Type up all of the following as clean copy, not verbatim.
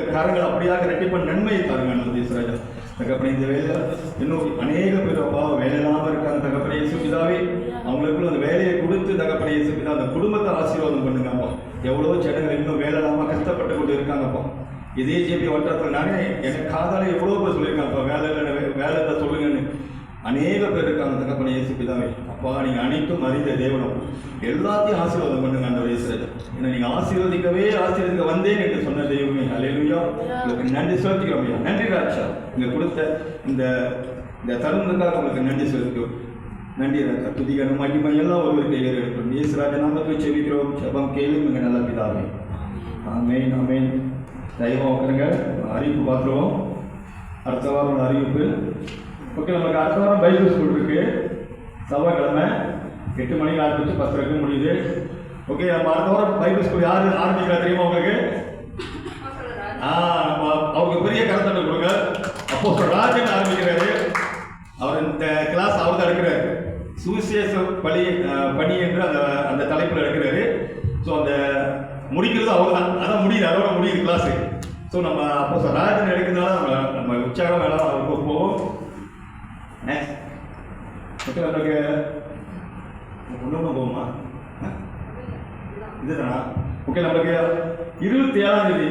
கொடுத்த கரங்கள் அப்படியாக ரெட்டிப்ப நன்மையை தாருங்க நல்லது இஸ்ராஜா. தகப்பனே இந்த வேலை இன்னும் அநேக பேர் அப்பா வேலை இல்லாமல் இருக்காங்க தகப்பனே இயேசு பிதாவே, அவங்களுக்குள்ள அந்த வேலையை கொடுத்து தகப்பனே இயேசு பிதா அந்த குடும்பத்தை ஆசீர்வாதம் பண்ணுங்க அப்பா. எவ்வளோ ஜனங்கள் இன்னும் வேலை இல்லாமல் கஷ்டப்பட்டு கொண்டு இருக்காங்கப்பா. இதே ஜேபி வட்டாரத்தில் நானே எனக்கு காதால எவ்வளோ பேர் சொல்லியிருக்காங்கப்பா, வேலை தான் சொல்லுங்கன்னு அநேக பேர் இருக்காங்க தகப்பனே இயேசு பிதாவே. அப்பா நீங்கள் அனைத்தும் அறிந்த தேவனம் எல்லாத்தையும் ஆசீர்வாதம் பண்ணுங்க அந்த வயசுல. ஏன்னா நீங்கள் ஆசீர்வதிக்க வந்தேன் என்று சொன்ன தெய்வமே. அல்லேலூயா. உங்களுக்கு நன்றி செலுத்திக்கிறோம் ஐயா. நன்றி ராஜா, நீங்கள் கொடுத்த இந்த தருணத்துக்காக உங்களுக்கு நன்றி செலுத்துகிறோம். நன்றி ராஜா. துதிகரம் மகிமை எல்லாம் ஒருவருக்கு ஏறெடுக்கிறோம். இயேசு ராஜா நாமத்தில் செபிக்கிறோம். ஜெபம் கேளும் எங்கள் நல்ல பிதாவே. ஆமென் ஆமென். தெய்வம் உட்காருங்க. அறிவிப்பு பார்த்துருவோம். அடுத்த வாரம் ஒரு அறிவிப்பு. ஓகே, நமக்கு அடுத்த வாரம் பைபிள் ஸ்கூல் இருக்கு. செவ்வாய்க்கிழமை 8 மணிக்கு ஆரம்பிச்சு 10:30 முடியுது. ஓகே, நம்ம அடுத்த வாரம் பைபிள் ஸ்கூல் யார் ஆரம்பிக்கிறா தெரியுமா உங்களுக்கு? நம்ம அவருக்கு பெரிய கருத்தண்டை கொடுங்க. அப்போ ராஜன் ஆரம்பிக்கிறாரு. அவர் இந்த கிளாஸ் அவர் தான் எடுக்கிறார். சுவிசேஷ பணி என்று அந்த தலைப்பில் எடுக்கிறாரு. ஸோ அந்த முடிக்கிறது அவர் தான். அதான் முடியுது, அதோட முடியுது கிளாஸு. ஸோ நம்ம அப்போ ராஜன் எடுக்கிறதுனால நம்ம உற்சாகம் வேணாம் அவருக்கு போவோம். நெக்ஸ்ட் ஓகே, நம்மளுக்கு ஒன்று போகுமா இதுதானா? ஓகே, நம்மளுக்கு 27ஆம் தேதி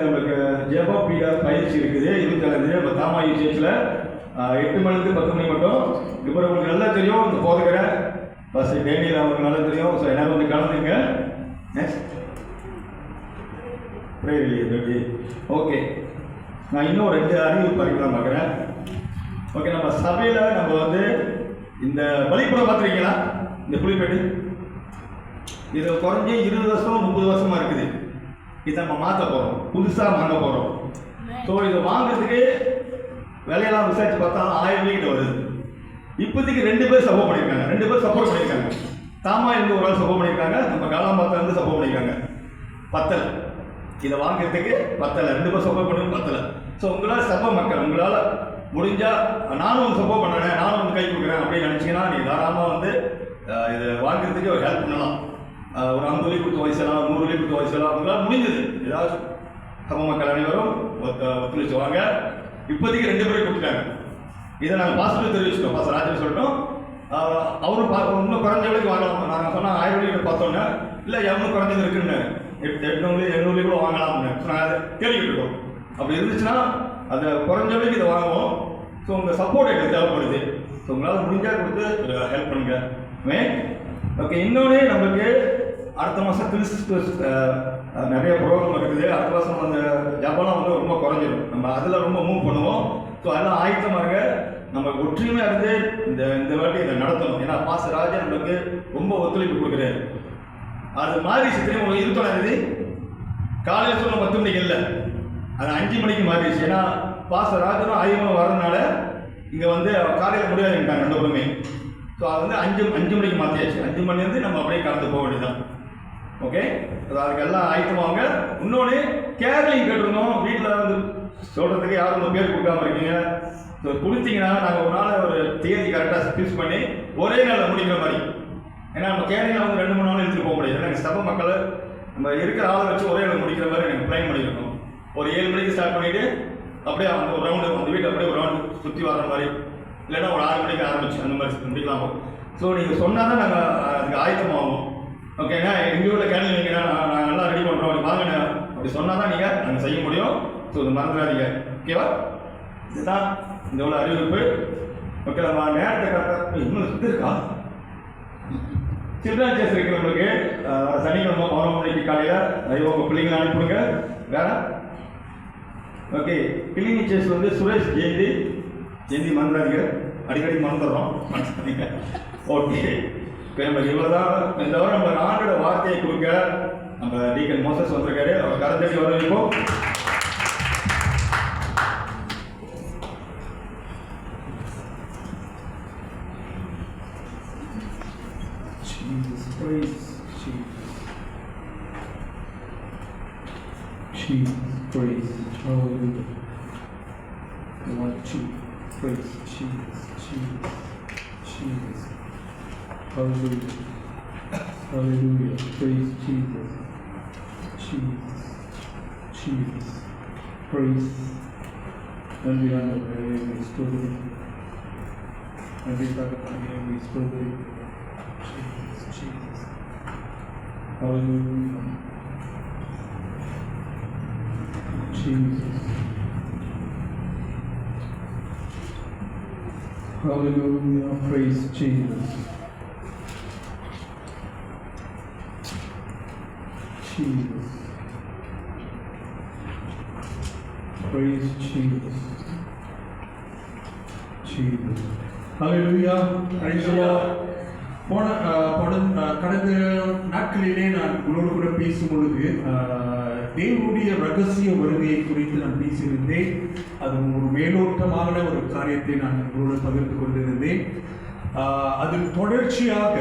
நம்மளுக்கு ஜெபா பிஆர் பயிற்சி இருக்குது. 27ஆம் தேதி நம்ம தாமாயி சேர்ச்சில் 8 மணிலேருந்து 10 மணி மட்டும். இப்போ உங்களுக்கு நல்லா தெரியும், இந்த போதுக்கிற பஸ் டேனியில் அவங்களுக்கு நல்லா தெரியும். ஸோ எல்லாரும் வந்து கலந்துங்க. நெக்ஸ்ட் ஓகே, நான் இன்னும் 2 அறிவிப்பு படிக்கலாம் பார்க்குறேன். ஓகே, நம்ம சபையில் நம்ம வந்து இந்த பலிப்புறம் பார்த்துருக்கீங்களா? இந்த புளிப்பேட்டு இது குறைஞ்சி 20 வருஷம் 30 வருஷமாக இருக்குது. இதை நம்ம மாற்ற போகிறோம், புதுசாக வாங்க போகிறோம். ஸோ இதை வாங்குறதுக்கு விலையெல்லாம் விசாரிச்சு பார்த்தா 1000 ரூபாய்கிட்ட வருது. இப்போதைக்கு 2 பேர் சப்போர்ட் பண்ணியிருக்காங்க. தாமா இருந்து ஒரு ஆள் சப்போர்ட் பண்ணியிருக்காங்க. நம்ம காலாம்பாத்தில் இருந்து சப்போர்ட் பண்ணியிருக்காங்க. பத்தலை, இதை வாங்குறதுக்கு பத்தலை. 2 பேர் சப்போர்ட் பண்ணி பத்தலை. ஸோ உங்களால் சபை மக்கள் உங்களால் முடிஞ்சால் நானும் வந்து சப்போர்ட் பண்ணுறேன், நானும் வந்து கை கொடுக்குறேன் அப்படின்னு நினச்சிங்கன்னா நீங்கள் தாராளமாக வந்து இதை வாங்குறதுக்கு ஒரு ஹெல்ப் பண்ணலாம். ஒரு 50 ரூபாய் கொடுத்து வயசலாம், 100 ரூபாய் கொடுத்து வயசலாம். உங்களால் முடிஞ்சது ஏதாவது சபை மக்கள் அனைவரும் ஒத்துழைச்சு வாங்க. இப்போதைக்கு 2 பேரும் கொடுத்துட்டாங்க. இதை நாங்கள் பாசிட்டிவ் தெரிவிச்சிட்டோம். பாஸ் ராஜன் சொல்லிட்டோம். அவரும் இன்னும் குறைஞ்ச விலைக்கு வாங்கலாம். நாங்கள் சொன்னால் 1000 ரூபாய்க்கு பார்த்தோன்னே இல்லை எவ்வளோ குறைஞ்சது இருக்குன்னு 800 700 கூட வாங்கலாம்னு நாங்கள் அதை கேள்விக்கிட்டு இருக்கோம். அப்படி இருந்துச்சுன்னா அதை குறைஞ்ச விலைக்கு இதை வாங்குவோம். ஸோ உங்கள் சப்போர்ட் எங்களுக்கு தேவைப்படுது. ஸோ உங்களால் முடிஞ்சால் கொடுத்து ஹெல்ப் பண்ணுங்க. ஓகே, இன்னொன்று நம்மளுக்கு அடுத்த மாதம் கிறிஸ்துமஸ் நிறைய ப்ரோக்ராம் இருக்குது. அடுத்த மாதம் அந்த ஜபம்லாம் வந்து ரொம்ப குறைஞ்சிடும். நம்ம அதில் ரொம்ப மூவ் பண்ணுவோம். ஸோ அதெல்லாம் ஆயத்தமாக இருங்க. நம்ம ஒற்றுமையாக இருந்து இந்த வாட்டி இதை நடத்தணும். ஏன்னா பாஸ் ராஜா நம்மளுக்கு ரொம்ப ஒத்துழைப்பு கொடுக்குறாரு. அது மாறிடுச்சு. திரும்ப 21ஆம் தேதி காலையில் சொன்ன 10 மணிக்கு இல்லை, அது 5 மணிக்கு மாறிடுச்சு. ஏன்னா பாஸ் ராஜனும் ஆயுதம் வரதுனால இங்கே வந்து காலையில் முடியாதுட்டாங்க 2 பேருமே. ஸோ அது வந்து 5 மணிக்கு மாற்றியாச்சு. 5 மணிலேருந்து நம்ம அப்படியே கலந்து போக வேண்டியதுதான். ஓகே, அதுக்கு எல்லாம் ஆயத்தமாங்க. இன்னொன்று கேரளிங் கேட்டிருந்தோம். வீட்டில் வந்து சொல்கிறதுக்கு யாரும் ஒரு பேர் கொடுக்காம இருக்கீங்க. ஸோ கொடுத்தீங்கன்னா நாங்கள் ஒரு நாள் ஒரு தேதி கரெக்டாக ஃபிக்ஸ் பண்ணி ஒரே நாளில் முடிக்கிற மாதிரி. ஏன்னா நம்ம கேரளியில் வந்து 2-3 நாள் எடுத்துகிட்டு போக முடியாது. நாங்கள் சபை மக்களை நம்ம இருக்கிற ஆளை வச்சு ஒரே நாள் முடிக்கிற மாதிரி நாங்கள் பிளான் பண்ணியிருக்கோம். ஒரு 7 மணிக்கு ஸ்டார்ட் பண்ணிவிட்டு அப்படியே அந்த ஒரு ரவுண்டு அந்த வீட்டை அப்படியே ஒரு ரவுண்டு சுற்றி வர மாதிரி, இல்லைன்னா ஒரு 6 மணிக்கு ஆரம்பிச்சு அந்த மாதிரி முடிக்கலாம். ஸோ நீங்கள் சொன்னால் தான் நாங்கள் அதுக்கு ஆயத்தமாகும். ஓகேங்க, எங்கள் ஊரில் கேரளி வைங்கன்னா நாங்கள் நல்லா ரெடி பண்ணுறோம், அப்படி வாங்கின அப்படி சொன்னால் தான் நாங்கள் செய்ய முடியும். ஸோ இது மறந்துடாதீங்க. ஓகேவா? இதுதான் இந்த உள்ள அறிவிப்பு. ஓகே, நம்ம நேரத்தை கரெக்டாக இன்னும் சுற்றி இருக்கா சில்ட்ரன் டேஸ் இருக்கிறவங்களுக்கு சனிக்கிழமை 11 மணிக்கு காலையில் உங்கள் பிள்ளைங்களை அனுப்பிடுங்க. வேற ஓகே, கிளினிக் சேஸ் வந்து சுரேஷ் ஜெயந்தி மறந்துடாதீங்க. அடிக்கடி மறந்துடுறோம். ஓகே, இப்போ நம்ம இவ்வளோதான். இந்த வாரம் நம்ம ஆண்டோட வார்த்தையை கொடுக்க நம்ம டீக்கன் மோசஸ் வந்திருக்காரு. அவர் கரத்தடி வர வைப்போம். Praise, hallelujah. I want to praise Jesus, hallelujah, hallelujah, praise Jesus, Jesus. Praise. நன்றி ஆண்டவரே, உம்மை ஸ்தோத்திரிக்கிறோம். நன்றி தகப்பனே, உம்மை ஸ்தோத்திரிக்கிறோம். Jesus. Hallelujah. Jesus. Hallelujah. Praise Jesus. Jesus. Praise Jesus. Jesus. Hallelujah. Praise the Lord. கடந்த நாட்களிலே நான் உங்களோடு கூட பேசும் பொழுது தேவனுடைய ரகசிய வருகையை குறித்து நான் பேசியிருந்தேன். அது ஒரு மேலோட்டமான ஒரு காரியத்தை நான் உங்களோடு பகிர்ந்து கொண்டிருந்தேன். அதில் தொடர்ச்சியாக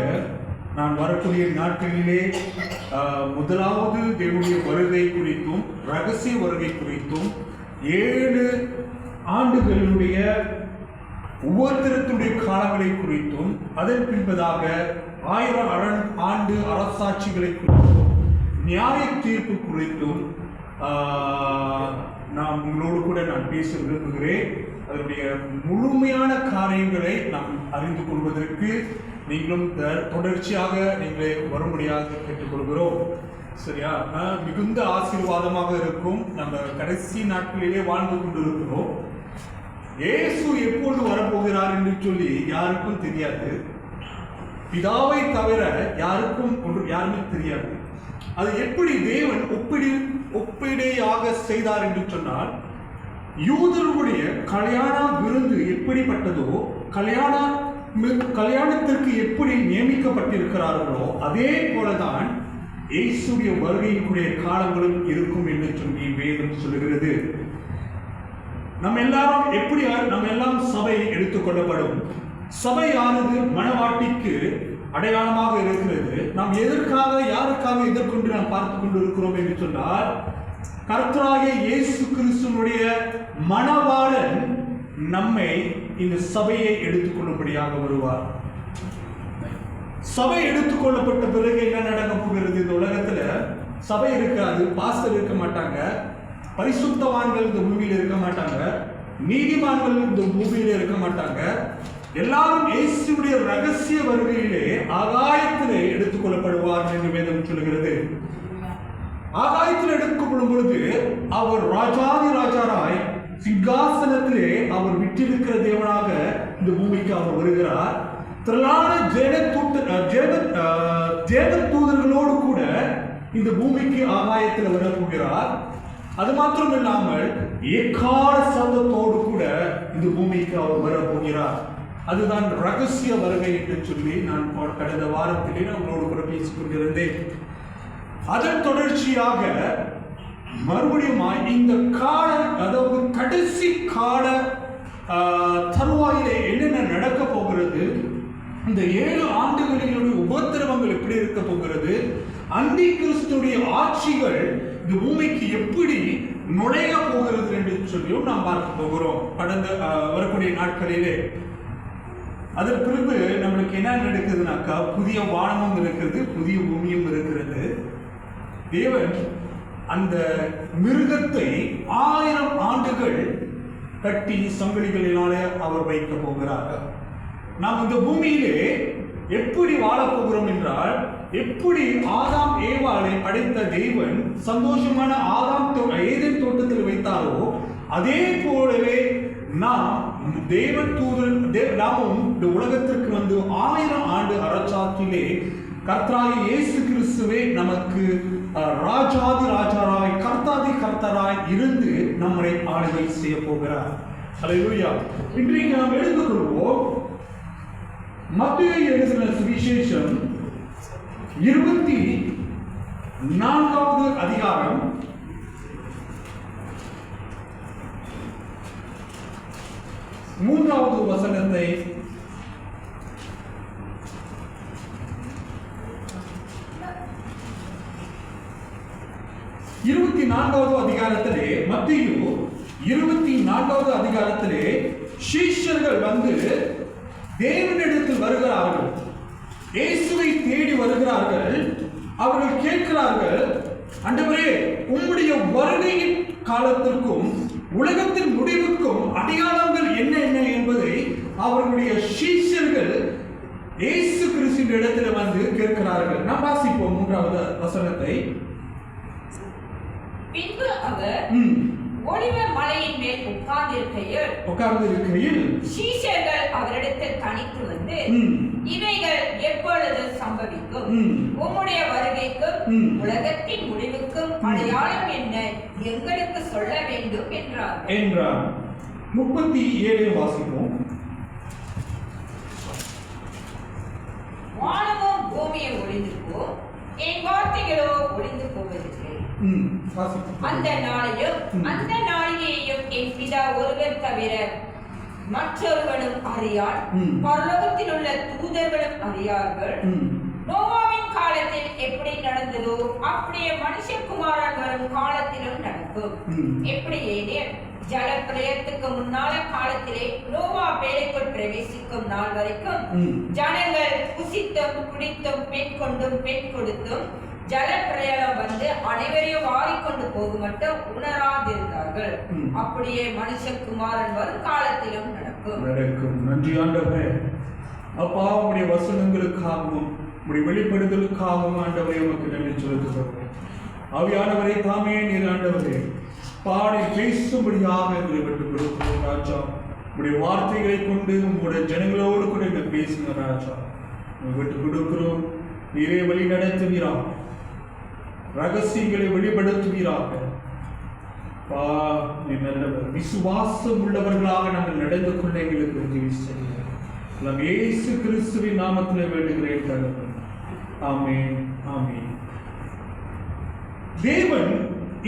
நான் வரக்கூடிய நாட்களிலே முதலாவது தேவனுடைய வருகை குறித்தும் ரகசிய வருகை குறித்தும் 7 ஆண்டுகளுடைய உபத்திரத்துடைய காலங்களை குறித்தும் அதன் பின்பதாக 1000 ஆண்டு அரசாட்சிகளை குறித்தும் நியாய தீர்ப்பு குறித்தும் நான் உங்களோடு கூட நான் பேச விரும்புகிறேன். அதனுடைய முழுமையான காரியங்களை நாம் அறிந்து கொள்வதற்கு நீங்களும் தொடர்ச்சியாக நீங்களே வரும்படியாக கேட்டுக்கொள்கிறோம். சரியா? மிகுந்த ஆசீர்வாதமாக இருக்கும். நம்ம கடைசி நாட்களிலே வாழ்ந்து கொண்டு இருக்கிறோம். இயேசு எப்பொழுது வரப்போகிறார் என்று சொல்லி யாருக்கும் தெரியாது. பிதாவை தவிர யாருமே தெரியாது. அது எப்படி தேவன் ஒப்பிடையாக செய்தார் என்று சொன்னால், யூதர்களுடைய கல்யாண விருந்து எப்படிப்பட்டதோ, கல்யாணத்திற்கு எப்படி நியமிக்கப்பட்டிருக்கிறார்களோ அதே போலதான் இயேசுடைய வருகைக்குரிய காலங்களும் இருக்கும் என்று சொல்லி வேதம் சொல்லுகிறது. நம்ம எல்லாம் சபை எடுத்துக்கொள்ளப்படும். சபையானது மணவாட்டிக்கு அடையாளமாக இருக்கிறது. நாம் யாருக்காக எதிர்கொண்டு நாம் பார்த்து கொண்டு இருக்கிறோம் என்று சொன்னால், கர்த்தராகிய இயேசு கிறிஸ்துவினுடைய மணவாளன் நம்மை இந்த சபையை எடுத்துக்கொள்ளும்படியாக வருவார். சபை எடுத்துக்கொள்ளப்பட்ட பிறகு என்ன நடக்க போகிறது? இந்த உலகத்துல சபை இருக்காது, பாஸ்டர் இருக்க மாட்டாங்க, பரிசுத்தவான்கள் இந்த பூமியில இருக்க மாட்டாங்க, நீதிமான்கள் இந்த பூமியில இருக்க மாட்டாங்க. எல்லாரும் இயேசுடைய ரகசிய வருகையிலே ஆகாயத்திலே எடுத்துக்கொள்ளப்படுவார் என்று வேதம் சொல்கிறது. ஆகாயத்தில் எடுக்கப்படும் பொழுது அவர் ராஜாதி ராஜாராய் சிங்காசனத்திலே அவர் விட்டிருக்கிற தேவனாக இந்த பூமிக்கு அவர் வருகிறார். திரளான ஜெப தூதர்களோடு கூட இந்த பூமிக்கு ஆகாயத்தில் வரப்போகிறார். அது மாத்திரம் இல்லாமல் ஏகால சத்தத்தோடு கூட இந்த பூமிக்கு அவர் வரப்போகிறார். அதுதான் ரகசிய வருகை என்று சொல்லி நான் கடந்த வாரத்திலே உங்களோடு கூட பேசிக் கொண்டிருந்தேன். அதன் தொடர்ச்சியாக மறுபடியும் இந்த கால, அதாவது கடைசி கால தருவாயிலே என்னென்ன நடக்க போகிறது, இந்த 7 ஆண்டுகளினுடைய உபத்திரவங்கள் எப்படி இருக்க போகிறது, அந்தி கிறிஸ்துடைய ஆட்சிகள் இந்த பூமிக்கு எப்படி நுழைய போகிறது என்று சொல்லியும் நாம் பார்க்க போகிறோம் கடந்த வரக்கூடிய நாட்களிலே. அதன் பிறகு நம்மளுக்கு என்ன நடக்குதுனாக்கா, புதிய வானமும் இருக்கிறது, புதிய பூமியும் இருக்கிறது. தேவன் அந்த மிருகத்தை 1000 ஆண்டுகள் கட்டி சங்கிலிகளினாலே அவர் வைக்க போகிறார். நாம் இந்த பூமியிலே எப்படி வாழப்போகிறோம் என்றால், எப்படி ஆதாம் ஏவாளை படைத்த தேவன் சந்தோஷமான ஏதேன் தோட்டத்தில் வைத்தாரோ அதே போலவே நாமும் இந்த உலகத்திற்கு வந்து 1000 ஆண்டு அரசாட்சியிலே கர்த்தராகிய இயேசு கிறிஸ்துவே நமக்கு ராஜாதி ராஜாராய் கர்த்தாதி கர்த்தராய் இருந்து நம்மை ஆளுகை செய்ய போகிறார். அல்லேலூயா. இன்றைக்கு நாம் எடுத்துக்கொள்வோம் மத்தேயு எழுதின சுவிசேஷம் 24வது அதிகாரம் 3வது வசனத்தை அதிகாரத்திலே மத்தேயு 24வது அதிகாரத்திலே சீஷர்கள் வந்து தேவனிடத்தில் வருகிறார்கள், இயேசுவை தேடி வருகிறார்கள். அவர்கள் கேட்கிறார்கள், ஆண்டவரே, உம்முடைய வருகையின் காலத்திற்கும் உலகத்தின் முடிவுக்கும் அடையாளங்கள் என்ன என்ன என்பதை அவர்களுடைய சீஷர்கள் இயேசு கிறிஸ்துவின் இடத்துல வந்து கேட்கிறார்கள். நாம் வாசிப்போம் 3வது வசனத்தை. பின்பு அவர் ஒலிவ மலையின் மேல் உட்கார்ந்திருக்கையில் சீஷர்கள் அவரிடத்தில் தனித்து வந்து, இவைகள் எப்பொழுது சம்பவிக்கும்? உம்முடைய வருகைக்கும் உலகத்தின் முடிவுக்கும் அடையாளம் என்ன? எங்களுக்கு சொல்ல வேண்டும் என்றார். 37 வாசிப்போம். வானமும் பூமியும் ஒளிந்து போ, என் வார்த்தைகளோ ஒளிந்து போவதில்லை. அந்த நாளையும் அந்த நாளிகையையும் என் பிதா ஒருவர் தவிர மற்றொருவனும் அறியான், பரலோகத்தில் உள்ள தூதர்களும் அறியார்கள். நோவாவின் காலத்தில் எப்படி நடந்ததோ அப்படியே மனுஷகுமாரன் வரும் காலத்திலும் நடக்கும். எப்படி எனில், ஜல பிரளயத்துக்கு முன்னால காலத்திலே நோவா பேழைக்குள் பிரவேசிக்கும் நாள் வரைக்கும் ஜனங்கள் புசித்தும் குடித்தும் பெண் கொண்டும் பெண் கொடுத்தும் ஜல பிரளயம் வந்து அனைவரையும் வாரிக்கொண்டு போக மட்டும் உணராதிருந்தார்கள். அப்படியே மனுஷகுமாரன் வரும் காலத்திலும் நடக்கும். நன்றி ஆண்டவரே. அப்பா, உங்களுடைய வசனங்களுக்காகவும் உங்களுடைய வெளிப்படுதலுக்காகவும் ஆண்டவரே உமக்கு நன்றி சொல்லுகிறோம். ஆவியானவரே தாமே நீர் ஆண்டவரே பாடி பேசும்படியாக எங்களை விட்டு கொடுக்கிறோம் ராஜா. உங்களுடைய வார்த்தைகளை கொண்டு உங்களுடைய ஜனங்களோடு கூட எங்கள் பேசுங்க ராஜா. விட்டு கொடுக்கிறோம். நீரே வழி நடத்துவீராக, ரகசியங்களை வெளிப்படுத்துவீராக. நல்லவர், விசுவாசம் உள்ளவர்களாக நாங்கள் நடந்து கொள்ள எங்களுக்கு உதவி செய்ய இயேசு கிறிஸ்துவின் நாமத்தில் வேண்டுகிறேன் தகவல். ஆமென், ஆமென். தேவன்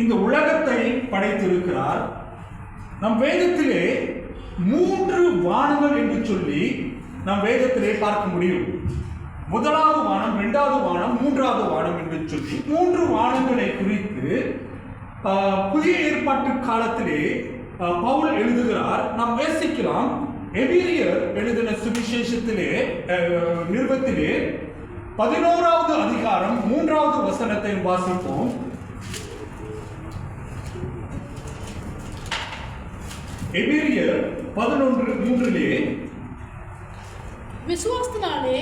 இந்த உலகத்தை படைத்திருக்கிறார். நம் வேதத்திலே 3 வானங்கள் என்று சொல்லி நம் வேதத்திலே பார்க்க முடியும். முதலாவது வானம், 2வது வானம், 3வது வானம் என்று சொல்லி 3 வானங்களை குறித்து புதிய ஏற்பாட்டு காலத்திலே பவுல் எழுதுகிறார். நாம் வாசிக்கலாம். எபிரியர் எழுதின சுவிசேஷத்திலே நிருபத்திலே 11வது அதிகாரம் 3வது வசனத்தை வாசிப்போம். எபிரியர் 11:3 விசுவாசத்தினாலே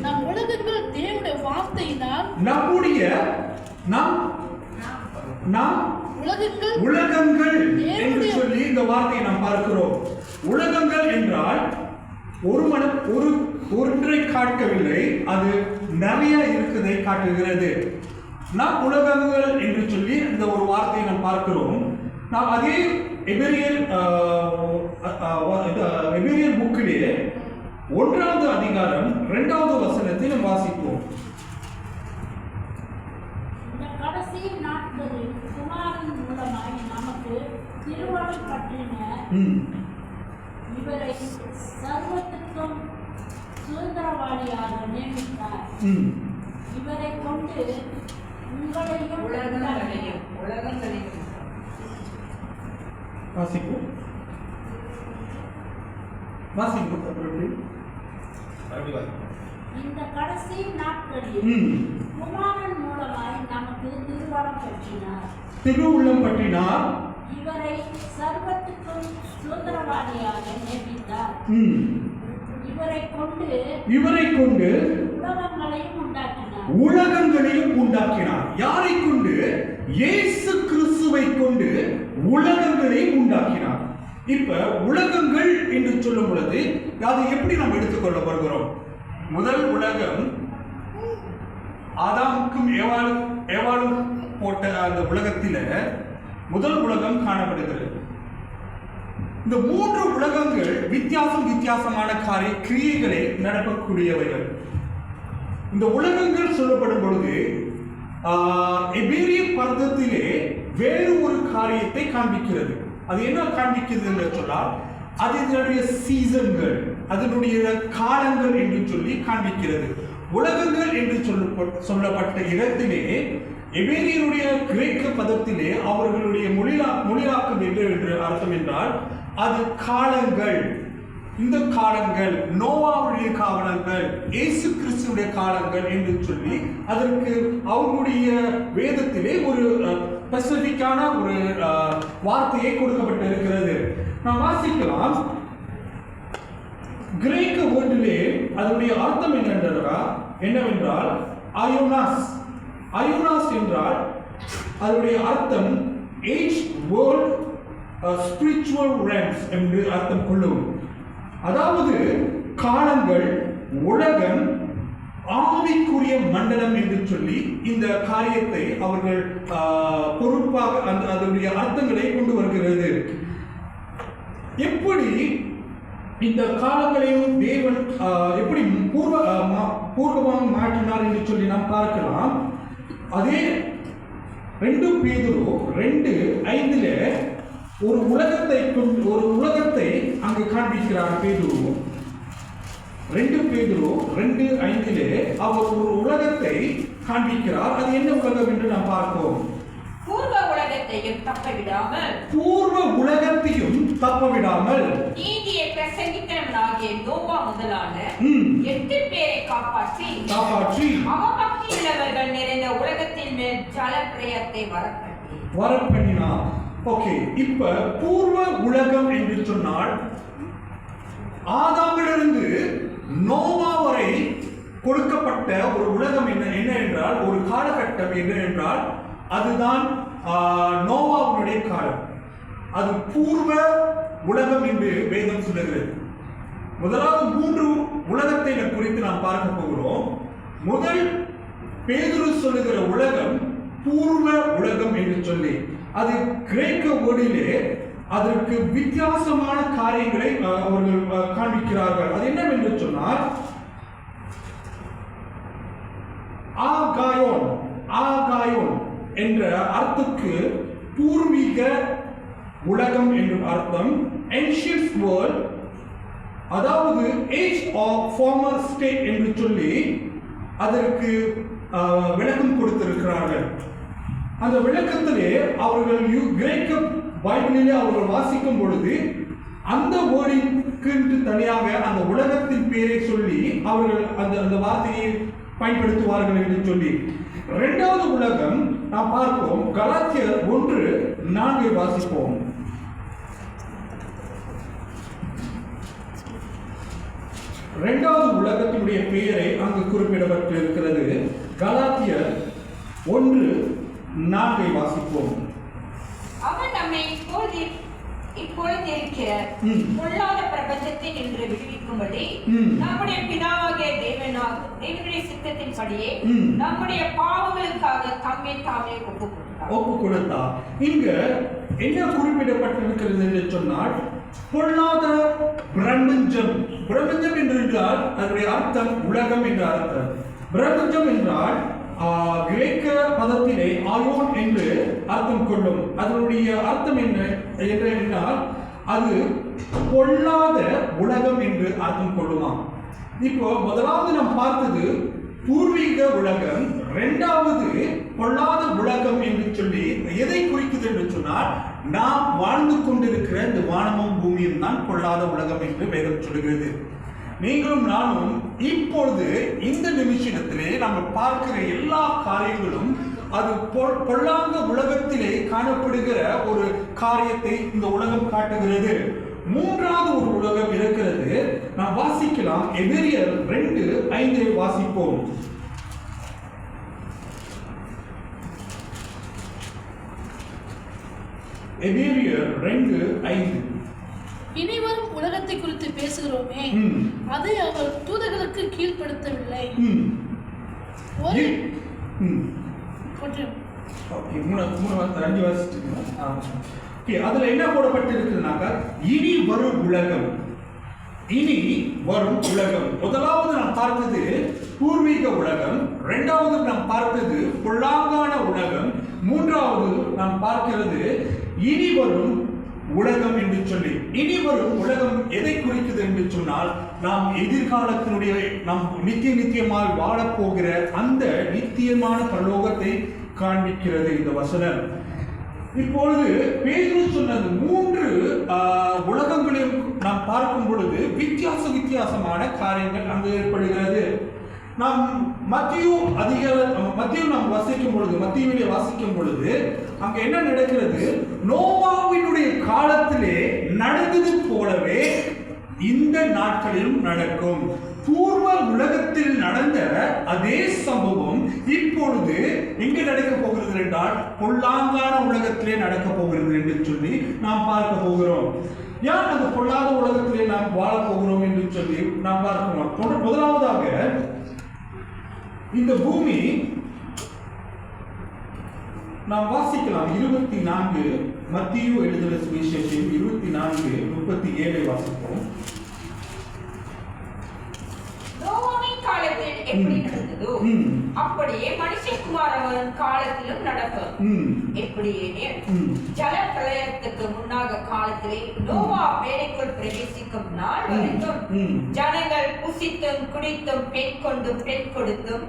நம் உலகங்கள் தேவனுடைய வார்த்தையினால் உலகங்கள் என்று சொல்லி இந்த வார்த்தையை நாம் பார்க்கிறோம். உலகங்கள் என்றால் ஒன்றை காட்டவில்லை, அது நிறைய இருக்கிறதை காட்டுகிறது. நாம் உலகங்கள் என்று சொல்லி இந்த ஒரு வார்த்தையை நாம் பார்க்கிறோம். நாம் அதே எபிரியர் புக்கிலே 1வது அதிகாரம் 2வது வசனத்தை நாம் வாசிப்போம். இந்த கடைசி நாட்களில் குமாரன் மூலமாய் நமக்கு திருவருள் பற்றின இவரை சர்வத்துக்கும் சுதந்திரவாளியாக நியமித்தார். இவரை கொண்டு உங்களையும் உலகங்களையும் வாசிப்போம். இந்த கடைசி நாட்களில் குமாரன் மூலமாய் நமக்கு திருவுள்ளம் பற்றினார். இவரை சர்வத்துக்கும் சுதந்திரவாளியாக நியமித்தார். இவரை கொண்டு உலகங்களையும் உண்டாக்கினார். யாரை கொண்டு? இயேசு கிறிஸ்துவை கொண்டு உலகங்களையும் உண்டாக்கினார். இப்ப உலகங்கள் என்று சொல்லும் பொழுது அதை எப்படி நாம் எடுத்துக்கொள்ள வருகிறோம்? முதல் உலகம் ஆதாமுக்கும் ஏவாளும் போட்ட அந்த உலகத்தில முதல் உலகம் காணப்படுகிறது. இந்த 3 உலகங்கள் வித்தியாசமான கிரியைகளை நடக்கக்கூடியவைகள். இந்த உலகங்கள் சொல்லப்படும் பொழுது எபிரிய பர்வதத்திலே வேறு ஒரு காரியத்தை காண்பிக்கிறது. அது என்ன காண்பிக்கிறது என்று சொன்னால், அதனுடைய சீசன்கள், அதனுடைய காலங்கள் என்று சொல்லி காண்பிக்கிறது. உலகங்கள் என்று சொல்லப்பட்ட இடத்திலே எபிரியருடைய கிரேக்க பதத்திலே அவர்களுடைய மொழியாக்கம் என்று அர்த்தம் என்றால் அது காலங்கள். இந்த காலங்கள் நோவாவுடைய காலங்கள், இயேசு கிறிஸ்துடைய காலங்கள் என்று சொல்லி அதற்கு அவங்களுடைய வேதத்திலே ஒரு ஸ்பெசிபிக்கான ஒரு வார்த்தையை கொடுக்கப்பட்டு இருக்கிறது. நாம் வாசிக்கலாம். கிரேக்க வேர்டிலே அதனுடைய அர்த்தம் என்னவென்றால் அயோனாஸ். அயோனாஸ் என்றால் அதனுடைய அர்த்தம் ஏஜ் வேர்ல்ட் ஸ்பிரிச்சுவல் ரேம்ஸ் என்று அர்த்தம் கொள்ளும். அதாவது காலங்கள், உலகம், ஆவிக்குரிய மண்டலம் என்று சொல்லி இந்த காரியத்தை அவர்கள் பொறுப்பாக அதனுடைய அர்த்தங்களை கொண்டு வருகிறது. எப்படி இந்த காலங்களையும் தேவன் எப்படி பூர்வமாக மாற்றினார் என்று சொல்லி நாம் பார்க்கலாம். அதே 2 பேதுரு 2:5 ஒரு உலகத்தை அங்கு காண்பிக்கிறார் பேதுரு. 2 பேதுரு 2:5 அவர் ஒரு உலகத்தை காண்பிக்கிறார். அது என்ன உலகம் என்று நாம் பார்ப்போம். பூர்வ உலகத்தையும் தப்ப விடாமல் நீதியை பிரசங்கிக்கிறவனாகிய நோவா முதலான 8 பேரை காப்பாற்றி அவபக்தி உள்ளவர்கள் நிறைந்த உலகத்தின் மேல் ஜலப்பிரயத்தை வரப்பண்ணினார். ஓகே, இப்ப பூர்வ உலகம் என்று சொன்னால் ஆதாமிலிருந்து நோவா வரை கொடுக்கப்பட்ட ஒரு உலகம் என்ன என்றால், ஒரு காலகட்டம் என்ன என்றால் அதுதான் நோவாவுடைய காலம். அது பூர்வ உலகம் என்று வேதம் சொல்லுகிறது. முதலாவது 3 உலகத்தை குறித்து நாம் பார்க்க போகிறோம். முதல் பேதுரு சொல்லுகிற உலகம் பூர்வ உலகம் என்று சொல்லி, அது கிரேக்க வேர்டிலே அதற்கு வித்தியாசமான காரியங்களை அவர்கள் காண்பிக்கிறார்கள். அது என்னவென்று சொன்னால் ஆகாயோன் என்ற அர்த்தத்துக்கு பூர்வீக உலகம் என்று அர்த்தம். ancient world, அதாவது age of former state என்று சொல்லி அதற்கு விளக்கம் கொடுத்திருக்கிறார்கள். அந்த விளக்கத்திலே அவர்கள் கிரேக்க பைபிளிலே அவர்கள் வாசிக்கும் பொழுது அந்த வேர்டிற்கு தனியாக அந்த உலகத்தின் பெயரை சொல்லி அவர்கள் அந்த வார்த்தையை பயன்படுத்துவார்கள் என்று சொல்லி. 2வது உலகம் நாம் பார்ப்போம். கலாத்தியர் 1:4 வாசிப்போம். இரண்டாவது உலகத்தினுடைய பெயரை அங்கு குறிப்பிடப்பட்டிருக்கிறது. கலாத்தியர் 1:4 வாசிப்போம். அவன் நம்மை இப்பொழுது இருக்கிற பொல்லாத பிரபஞ்சத்தில் நின்று விடுவிக்கும்படி நம்முடைய பிதாவாகிய தேவனுடைய சித்தத்தின்படியே நம்முடைய பாவங்களுக்காக தம்மை தாமே ஒப்பு கொடுத்தார். இங்க என்ன குறிப்பிடப்பட்டிருக்கிறது என்று சொன்னால் பொல்லாத பிரபஞ்சம். பிரபஞ்சம் என்றால் அதனுடைய அர்த்தம் உலகம் என்ற அர்த்தம். பிரபஞ்சம் என்றால் கிரேக்க பதத்திலே ஆயோன் என்று அர்த்தம் கொள்ளும். அதனுடைய அர்த்தம் என்ன என்றால் அது பொல்லாத உலகம் என்று அர்த்தம் கொள்ளுமா. இப்போ முதலாவது நாம் பார்த்தது பூர்வீக உலகம், 2வது பொல்லாத உலகம் என்று சொல்லி எதை குறிக்குது என்று சொன்னால் நாம் வாழ்ந்து கொண்டிருக்கிற இந்த வானமும் பூமியும் தான் பொல்லாத உலகம் என்று வேதம் சொல்கிறது. நீங்களும் நானும் இப்பொழுது இந்த நிமிஷத்திலே நம்ம பார்க்கிற எல்லா காரியங்களும் அது பொல்லாத உலகத்திலே காணப்படுகிற ஒரு காரியத்தை இந்த உலகம் காட்டுகிறது. 3வது ஒரு உலகம் இருக்கிறது. நாம் வாசிக்கலாம். எபிரேயர் 2:5 வாசிப்போம். எபிரேயர் 2:5. இனிவரும் உலகத்தை குறித்து பேசுகிறோமே, அதை அவர் தூதர்களுக்கு கீழ்ப்படுத்தவில்லை. அதுல என்ன போடப்பட்டிருக்குனாக்கா இனி வரும் உலகம். இனி வரும் உலகம். முதலாவது நாம் பார்த்தது பூர்வீக உலகம், 2வது நாம் பார்த்தது பொல்லாங்கான உலகம், 3வது நாம் பார்க்கிறது இனி வரும் உலகம் என்று சொல்லி. இனி வரும் உலகம் எதை குறிக்குது என்று சொன்னால் நாம் எதிர்காலத்தினுடைய நாம் நித்தியமாக வாழப்போகிற அந்த நித்தியமான பரலோகத்தை காண்பிக்கிறது இந்த வசனம். இப்பொழுது பேதுரு சொன்னது 3 உலகங்களையும் நாம் பார்க்கும் பொழுது வித்தியாசமான காரியங்கள் அங்கு ஏற்படுகிறது. நாம் மத்திய நாம் வாசிக்கும் பொழுது அங்க என்ன நடக்கிறது? நோவாவினுடைய காலத்திலே நடந்தது போலவே இந்த நாட்களிலும் நடக்கும். பூர்வ உலகத்தில் நடந்த அதே சம்பவம் இப்பொழுது எங்கு நடக்க போகிறது என்றால் பொல்லாங்கான உலகத்திலே நடக்க போகிறது என்று சொல்லி நாம் பார்க்க போகிறோம். யார் அந்த பொல்லாத உலகத்திலே நாம் வாழ போகிறோம் என்று சொல்லி நாம் பார்க்கிறோம். முதலாவதாக இந்த பூமி நாம் வாசிக்கலாம். 24 மத்தேயு எழுதின சுவிசேஷம் 24:37 வாசிப்போம். நோவாவின் காலத்தில் எப்படி நடந்ததோ அப்படியே மனுஷகுமாரன் காலத்திலும் நடக்கும். எப்படியே ஜல பிரளயத்துக்கு முன்னாக காலத்திலே நோவா பேழைக்குள் பிரவேசிக்கும் நாள் வரைக்கும் ஜனங்கள் புசித்தும் குடித்தும் பெண் கொண்டும் பெண் கொடுத்தும்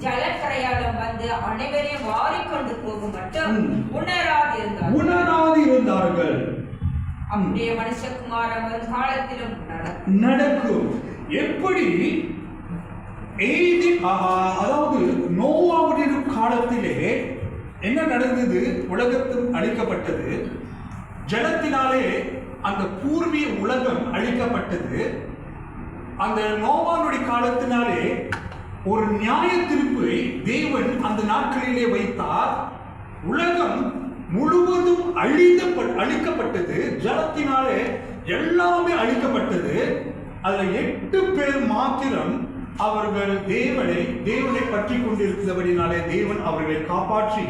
ஜல பிரயாணம் வந்து அனைவரையும் வாரிக்கொண்டு போகும் மட்டும் உணராதிருந்தார்கள். அப்படியே மனுஷகுமாரன் காலத்திலும் நடக்கும். எப்படி அதாவது நோவாவுடைய காலத்திலே என்ன நடந்தது? உலகத்தும் அழிக்கப்பட்டது. ஜலத்தினாலே அந்த பூர்வீக உலகம் அழிக்கப்பட்டது. அந்த நோவாவுடைய காலத்தினாலே ஒரு நியாய தீர்ப்பை தேவன் அந்த நாட்களிலே வைத்தார். உலகம் முழுவதும் அழிக்கப்பட்டது. ஜலத்தினாலே எல்லாமே அழிக்கப்பட்டது. அதுல 8 பேர் மாத்திரம் அவர்கள் தேவனை பற்றி கொண்டிருக்கிறபடினாலே தேவன் அவர்களை காப்பாற்றி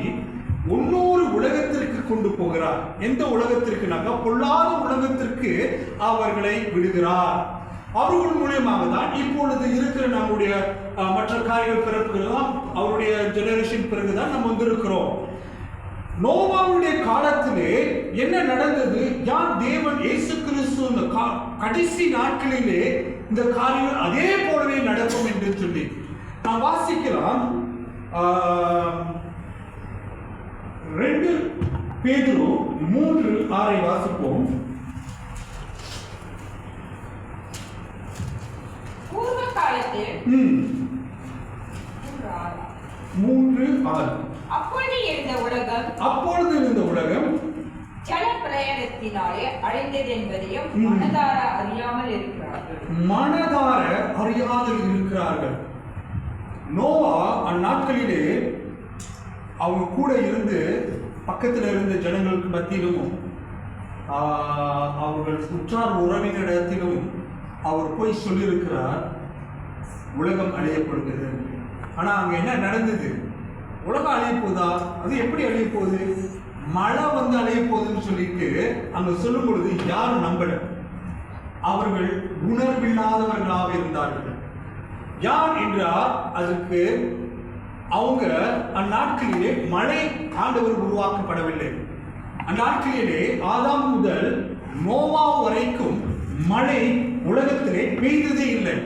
இன்னொரு உலகத்திற்கு கொண்டு போகிறார். எந்த உலகத்திற்கு? பொல்லாத உலகத்திற்கு அவர்களை விடுகிறார். அவர்கள் மூலியமாக தான் இப்பொழுது இருக்கிற நம்முடைய மற்ற காரியங்கள் பிறப்புகள்லாம் அவருடைய ஜெனரேஷன் பிறகுதான் நம்ம வந்திருக்கிறோம். நோவாவுடைய காலத்திலே என்ன நடந்தது? யார் தேவன் இயேசு கிறிஸ்து இந்த கடைசி நாட்களிலே இந்த காரியம் அதே போலவே நடக்கும் என்று சொல்லி நாம் வாசிக்கலாம். 2 பேதுரு 3:6 வாசிப்போம். பூர்வ காலத்தில் 3:6 அப்பொழுது இருந்த உலகம் ஜல பிரளயத்தினாலே அழிந்தது என்பதையும் மனதார அறியாமல் இருக்கிறார்கள். நோவா அந்நாட்களிலே அவங்க கூட இருந்து பக்கத்தில் இருந்த ஜனங்களுக்கு மத்தியிலும் அவர்கள் உற்றார் உறவினரிடத்திலும் அவர் போய் சொல்லியிருக்கிறார், உலகம் அழியப்படுகிறது. ஆனா அங்க என்ன நடந்தது? உலகம் அழிய போதா? அது எப்படி அழிய போகுது? மழை வந்து அழிய போகுதுன்னு சொல்லிட்டு அங்க சொல்லும் பொழுது யாரும் நம்பல. அவர்கள் உணர்வில்லாதவர்களாக இருந்தார்கள். யார் என்றால் அதுக்கு அவங்க அந்நாட்களிலே மழை ஆண்டவர் உருவாக்கப்படவில்லை. அந்நாட்களிலே ஆதாம் முதல் நோவா வரைக்கும் மழை உலகத்திலே பெய்ததே இல்லை.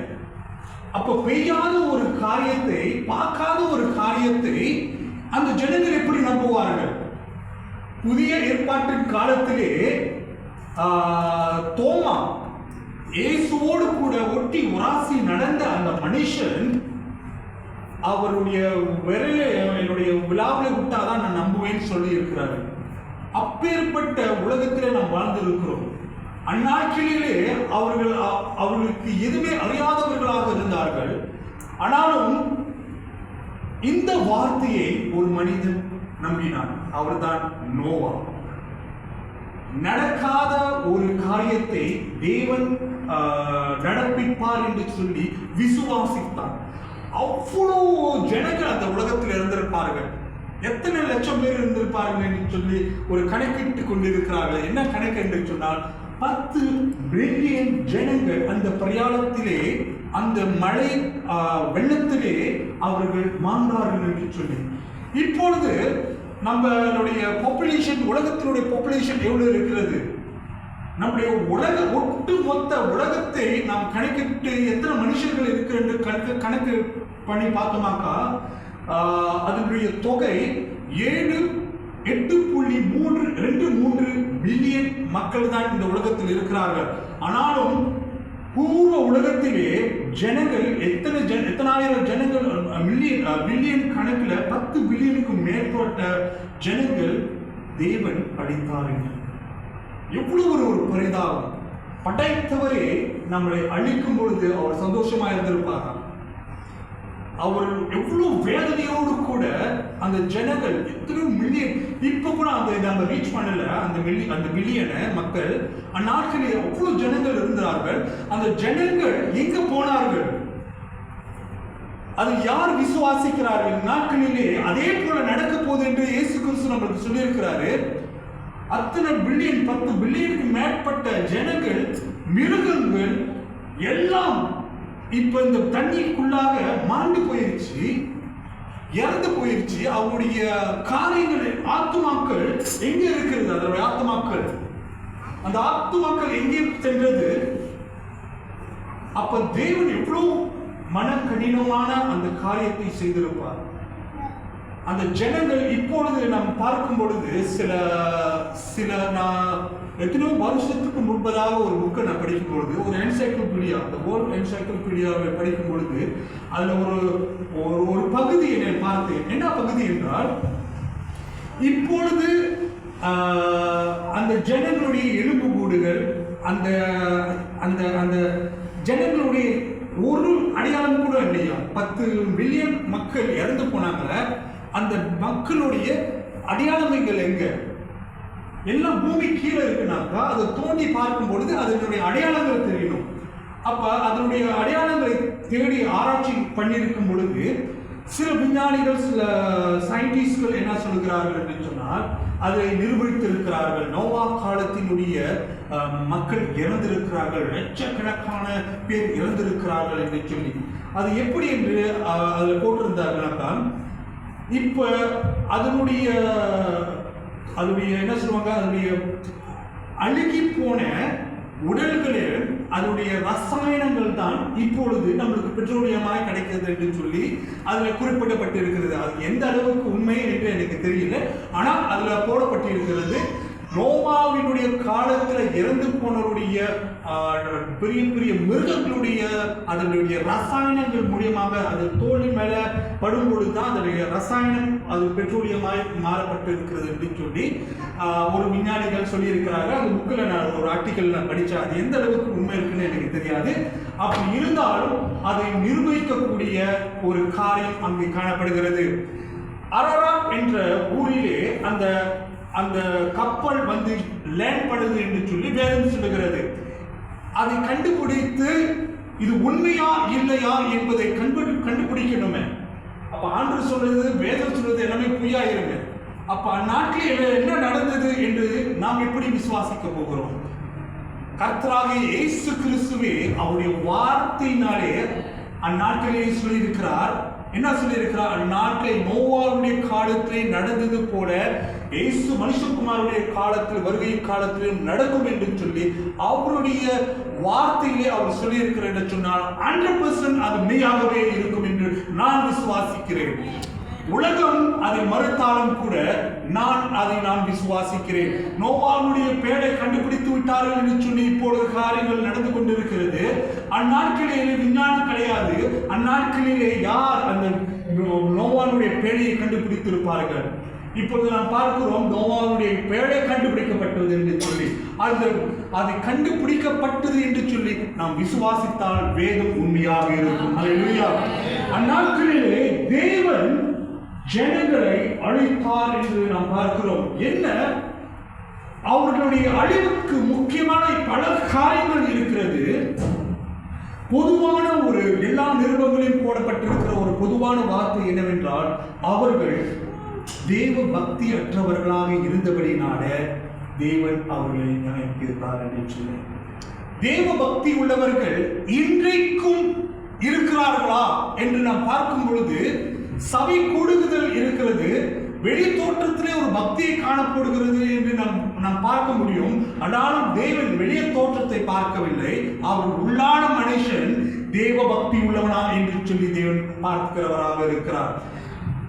அப்ப பெய்யாத ஒரு காரியத்தை, பார்க்காத ஒரு காரியத்தை அந்த ஜனங்கள் எப்படி நம்புவார்கள்? புதிய ஏற்பாட்டின் காலத்திலே தோமா இயேசுவோடு கூட ஒட்டி உராசி நடந்த அந்த மனுஷன் அவருடைய விரலை என்னுடைய விழாவில் விட்டாதான் நான் நம்புவேன்னு சொல்லி இருக்கிறாரு. அப்பேற்பட்ட உலகத்திலே நாம் வாழ்ந்திருக்கிறோம். அந்நாட்களிலே அவர்களுக்கு எதுவுமே அறியாதவர்களாக இருந்தார்கள். ஆனாலும் இந்த வார்த்தையை ஒரு மனிதன் நம்பினான். அவர்தான் நோவா. நடக்காத ஒரு காரியத்தை தேவன் நடப்பிப்பார் என்று சொல்லி விசுவாசித்தான். அவ்வளவு ஜனங்கள் அந்த உலகத்தில் இருந்திருப்பார்கள். எத்தனை லட்சம் பேர் இருந்திருப்பார்கள் என்று சொல்லி ஒரு கணக்கிட்டு கொண்டிருக்கிறார்கள். என்ன கணக்கு என்று சொன்னால் 10 பில்லியன் ஜனங்கள் அந்த பிரயாணத்திலே, அந்த மழை வெள்ளத்திலே அவர்கள் மாண்டார்கள் என்று சொல்லி. இப்பொழுது நம்மளுடைய பாப்புலேஷன், உலகத்தினுடைய பாப்புலேஷன் எவ்வளவு இருக்கிறது? நம்முடைய ஒட்டு மொத்த உலகத்தை நாம் கணக்கிட்டு எத்தனை மனுஷர்கள் இருக்கு என்று கணக்கு பண்ணி பார்த்தோமாக்கா அதனுடைய தொகை 8.23 பில்லியன் மக்கள் தான் இந்த உலகத்தில் இருக்கிறார்கள். ஆனாலும் பூர்வ உலகத்திலே ஜனங்கள் எத்தனாயிரம் ஜனங்கள், பில்லியன் கணக்குல 10 பில்லியனுக்கு மேற்பட்ட ஜனங்கள் தேவன் அழித்தார்கள். எவ்வளவு ஒரு பரிதாபம்! படைத்தவரே நம்மளை அழிக்கும் பொழுது அவர் சந்தோஷமா இருந்திருப்பாரா? அவர் எவ்வளவு வேதனையோடு கூட அந்த ஜனங்கள் எத்தனை மில்லியன், இப்ப கூட அந்த நம்ம ரீச் பண்ணல அந்த பில்லியனை மக்கள். அந்நாட்களில் அவ்வளவு ஜனங்கள் இருந்தார்கள். அந்த ஜனங்கள் எங்க போனார்கள்? அது யார் விசுவாசிக்கிறார்கள்? நாட்களிலே அதே போல நடக்க போகுது என்று இயேசு கிறிஸ்து நம்மளுக்கு சொல்லியிருக்கிறாரு. அத்தனை பில்லியன், 10 பில்லியனுக்கு மேற்பட்ட ஜனங்கள், மிருகங்கள் எல்லாம் இப்ப இந்த தண்ணீருக்குள்ளாக மாண்டு போயிருச்சு, இறந்து போயிருச்சு. அவருடைய காரியங்கள், ஆத்துமாக்கள் எங்க இருக்கிறது? அதனுடைய ஆத்துமாக்கள், அந்த ஆத்துமாக்கள் எங்கே சென்றது? அப்ப தேவன் எவ்வளவு மன கடினமான அந்த காரியத்தை செய்திருப்பார். அந்த ஜனங்கள் இப்பொழுது நாம் பார்க்கும் பொழுது நான் எத்தனையோ வருஷத்துக்கு முன்பதாக ஒரு புக்கை நான் படிக்கும் பொழுது, ஒரு என்சைக்ளோபீடியா, அந்த வேர்ல்ட் என்சைக்ளோபீடியாவை படிக்கும் பொழுது அதுல ஒரு பகுதியை நான் பார்த்தேன். என்ன பகுதி என்றால், இப்பொழுது அந்த ஜனங்களுடைய எலும்புக்கூடுகள், அந்த அந்த அந்த ஜனங்களுடைய ஒரு அடையாளம் கூட இல்லையா? 10 பில்லியன் மக்கள் இறந்து போனாங்கள, அந்த மக்களுடைய அடையாளங்கள் எங்க? எல்லாம் பூமி கீழே இருக்குனாக்கா அதை தோண்டி பார்க்கும் பொழுது அதனுடைய அடையாளங்கள் தெரியணும். அப்ப அதனுடைய அடையாளங்களை தேடி ஆராய்ச்சி பண்ணியிருக்கும் பொழுது சில விஞ்ஞானிகள், சில சயின்டிஸ்ட்கள் என்ன சொல்கிறார்கள் என்று சொன்னால், அதை நிரூபித்திருக்கிறார்கள். நோவா காலத்தினுடைய மக்கள் இறந்திருக்கிறார்கள், லட்சக்கணக்கான பேர் இறந்திருக்கிறார்கள் என்று சொல்லி. அது எப்படி என்று அதில் போட்டிருந்தார்களாக்கா, இப்ப அதனுடைய என்ன சொல்லுவாங்க, அதனுடைய அழுகி போன உடல்களில் அதனுடைய ரசாயனங்கள் தான் இப்பொழுது நம்மளுக்கு பெட்ரோலியமாய் கிடைக்கிறது என்று சொல்லி அதுல குறிப்பிடப்பட்டிருக்கிறது. அது எந்த அளவுக்கு உண்மை என்று எனக்கு தெரியல, ஆனால் அதுல போடப்பட்டிருக்கிறது. நோவாவினுடைய காலத்துல இறந்து போனவருடைய பெரிய பெரிய மிருகங்களுடைய அதனுடைய ரசாயனங்கள் மூலியமாக அது தோலின் மேல படும் பொழுதுதான் அதனுடைய ரசாயனம் அது பெட்ரோலியமாய் மாறப்பட்டிருக்கிறது என்று சொல்லி ஒரு விஞ்ஞானிகள் சொல்லியிருக்கிறார்கள். அந்த புக்கில் நான் ஒரு ஆர்டிக்கல் நான் படித்தேன். அது எந்த அளவுக்கு உண்மை இருக்குன்னு எனக்கு தெரியாது. அப்படி இருந்தாலும் அதை நிரூபிக்கக்கூடிய ஒரு காரியம் அங்கே காணப்படுகிறது. அரராட் என்ற ஊரிலே அந்த கப்பல் வந்து லேண்ட் பண்ணுது என்று சொல்லி வேதம் சொல்லுகிறது. அதை கண்டுபிடித்து இது உண்மையா இல்லையா என்பதை கண்டுபிடிக்கணுமே. அப்ப ஆண்டவர் சொல்றது, வேதம் சொல்றது எல்லாமே பொய்யாயிருங்க. அப்ப அந்நாட்டில் என்ன நடந்தது என்று நாம் எப்படி விசுவாசிக்க போகிறோம்? கர்த்தராகிய இயேசு கிறிஸ்துவே அவருடைய வார்த்தையினாலே அந்நாட்களே சொல்லியிருக்கிறார். என்ன சொல்லியிருக்கிறார்? அந்நாட்டிலே நோவாவுடைய காலத்திலே நடந்தது போல இயேசு மனுஷகுமாரனுடைய காலத்தில், வருகை காலத்திலும் நடக்கும் என்று சொல்லி அவருடைய வார்த்தையிலே அவர் சொல்லியிருக்கிறார் என்று சொன்னால் 100% அது மெய்யாகவே இருக்கும் என்று நான் விசுவாசிக்கிறேன். உலகம் அதை மறுத்தாலும் கூட நான் விசுவாசிக்கிறேன். நோவாவுடைய பேரை கண்டுபிடித்து விட்டார்கள் என்று சொல்லி இப்பொழுது காரியங்கள் நடந்து கொண்டிருக்கிறது. அந்நாட்களிலே விஞ்ஞானம் கிடையாது. அந்நாட்களிலே யார் அந்த நோவாவுடைய பேழையை கண்டுபிடித்திருப்பார்கள்? இப்பொழுது நாம் பார்க்கிறோம், நோவாவுடைய பேழை கண்டுபிடிக்கப்பட்டது என்று சொல்லி அது கண்டுபிடிக்கப்பட்டது என்று சொல்லி நாம் விசுவாசித்தால் வேதம் உண்மையாக இருக்கும். அல்லேலூயா. அந்நாட்களிலே தேவன் ஜனங்களை அழித்தார் என்று நாம் பார்க்கிறோம். என்ன? அவர்களுடைய அழிவுக்கு முக்கியமான பல காரியங்கள் இருக்கிறது. பொதுவான ஒரு எல்லா நிருபங்களையும் போடப்பட்டிருக்கிற ஒரு பொதுவான வார்த்தை என்னவென்றால், அவர்கள் தேவ பக்தி அற்றவர்களாக இருந்தபடினால தேவன் அவர்களை நினைக்கிறார் என்று சொல்லி. தேவ பக்தி உள்ளவர்கள் இன்றைக்கும் இருக்கிறார்களா என்று நாம் பார்க்கும் பொழுது சபை கூடுதல் இருக்கிறது. வெளி தோற்றத்திலே ஒரு பக்தியை காணப்படுகிறது என்று நாம் பார்க்க முடியும். ஆனாலும் தேவன் வெளிய தோற்றத்தை பார்க்கவில்லை. அவர் உள்ளான மனுஷன் தேவ பக்தி உள்ளவனா என்று சொல்லி தேவன் பார்க்கிறவராக இருக்கிறார்.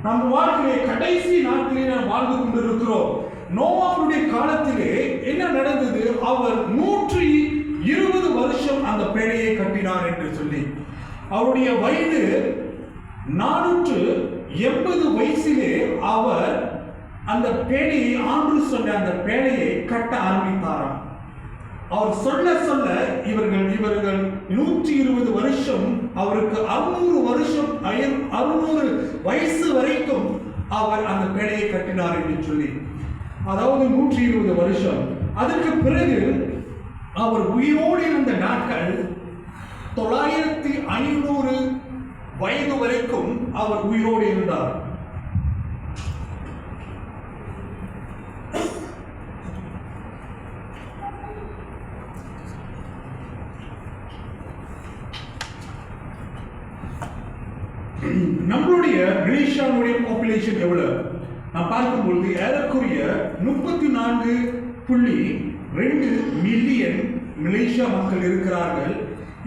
நம்ம வாழ்க்கையை கடைசி நாட்களிலே நாம் வாழ்ந்து கொண்டிருக்கிறோம். நோவாவுடைய காலத்திலே என்ன நடந்தது? அவர் 120 வருஷம் அந்த பேழையை கட்டினார் என்று சொல்லி. அவருடைய வயது 480 வயசிலே அவர் அந்த பேழையை, ஆண்டு சொன்ன அந்த பேழையை கட்ட ஆரம்பித்தாராம். அவர் சொல்ல சொல்ல இவர்கள் 120 வருஷம், அவருக்கு 600 வயசு வரைக்கும் அவர் அந்த பேழையை கட்டினார் என்று சொல்லி. அதாவது 120 வருஷம். அதற்கு பிறகு அவர் உயிரோடு இருந்த நாட்கள் 9500 வயது வரைக்கும் அவர் உயிரோடு இருந்தார். நம்மளுடைய மலேசியாவுடைய பாப்புலேஷன் எவ்வளவு நாம் பார்க்கும் பொழுது ஏறக்குறைய 34.2 மில்லியன் மலேசியா மக்கள் இருக்கிறார்கள்.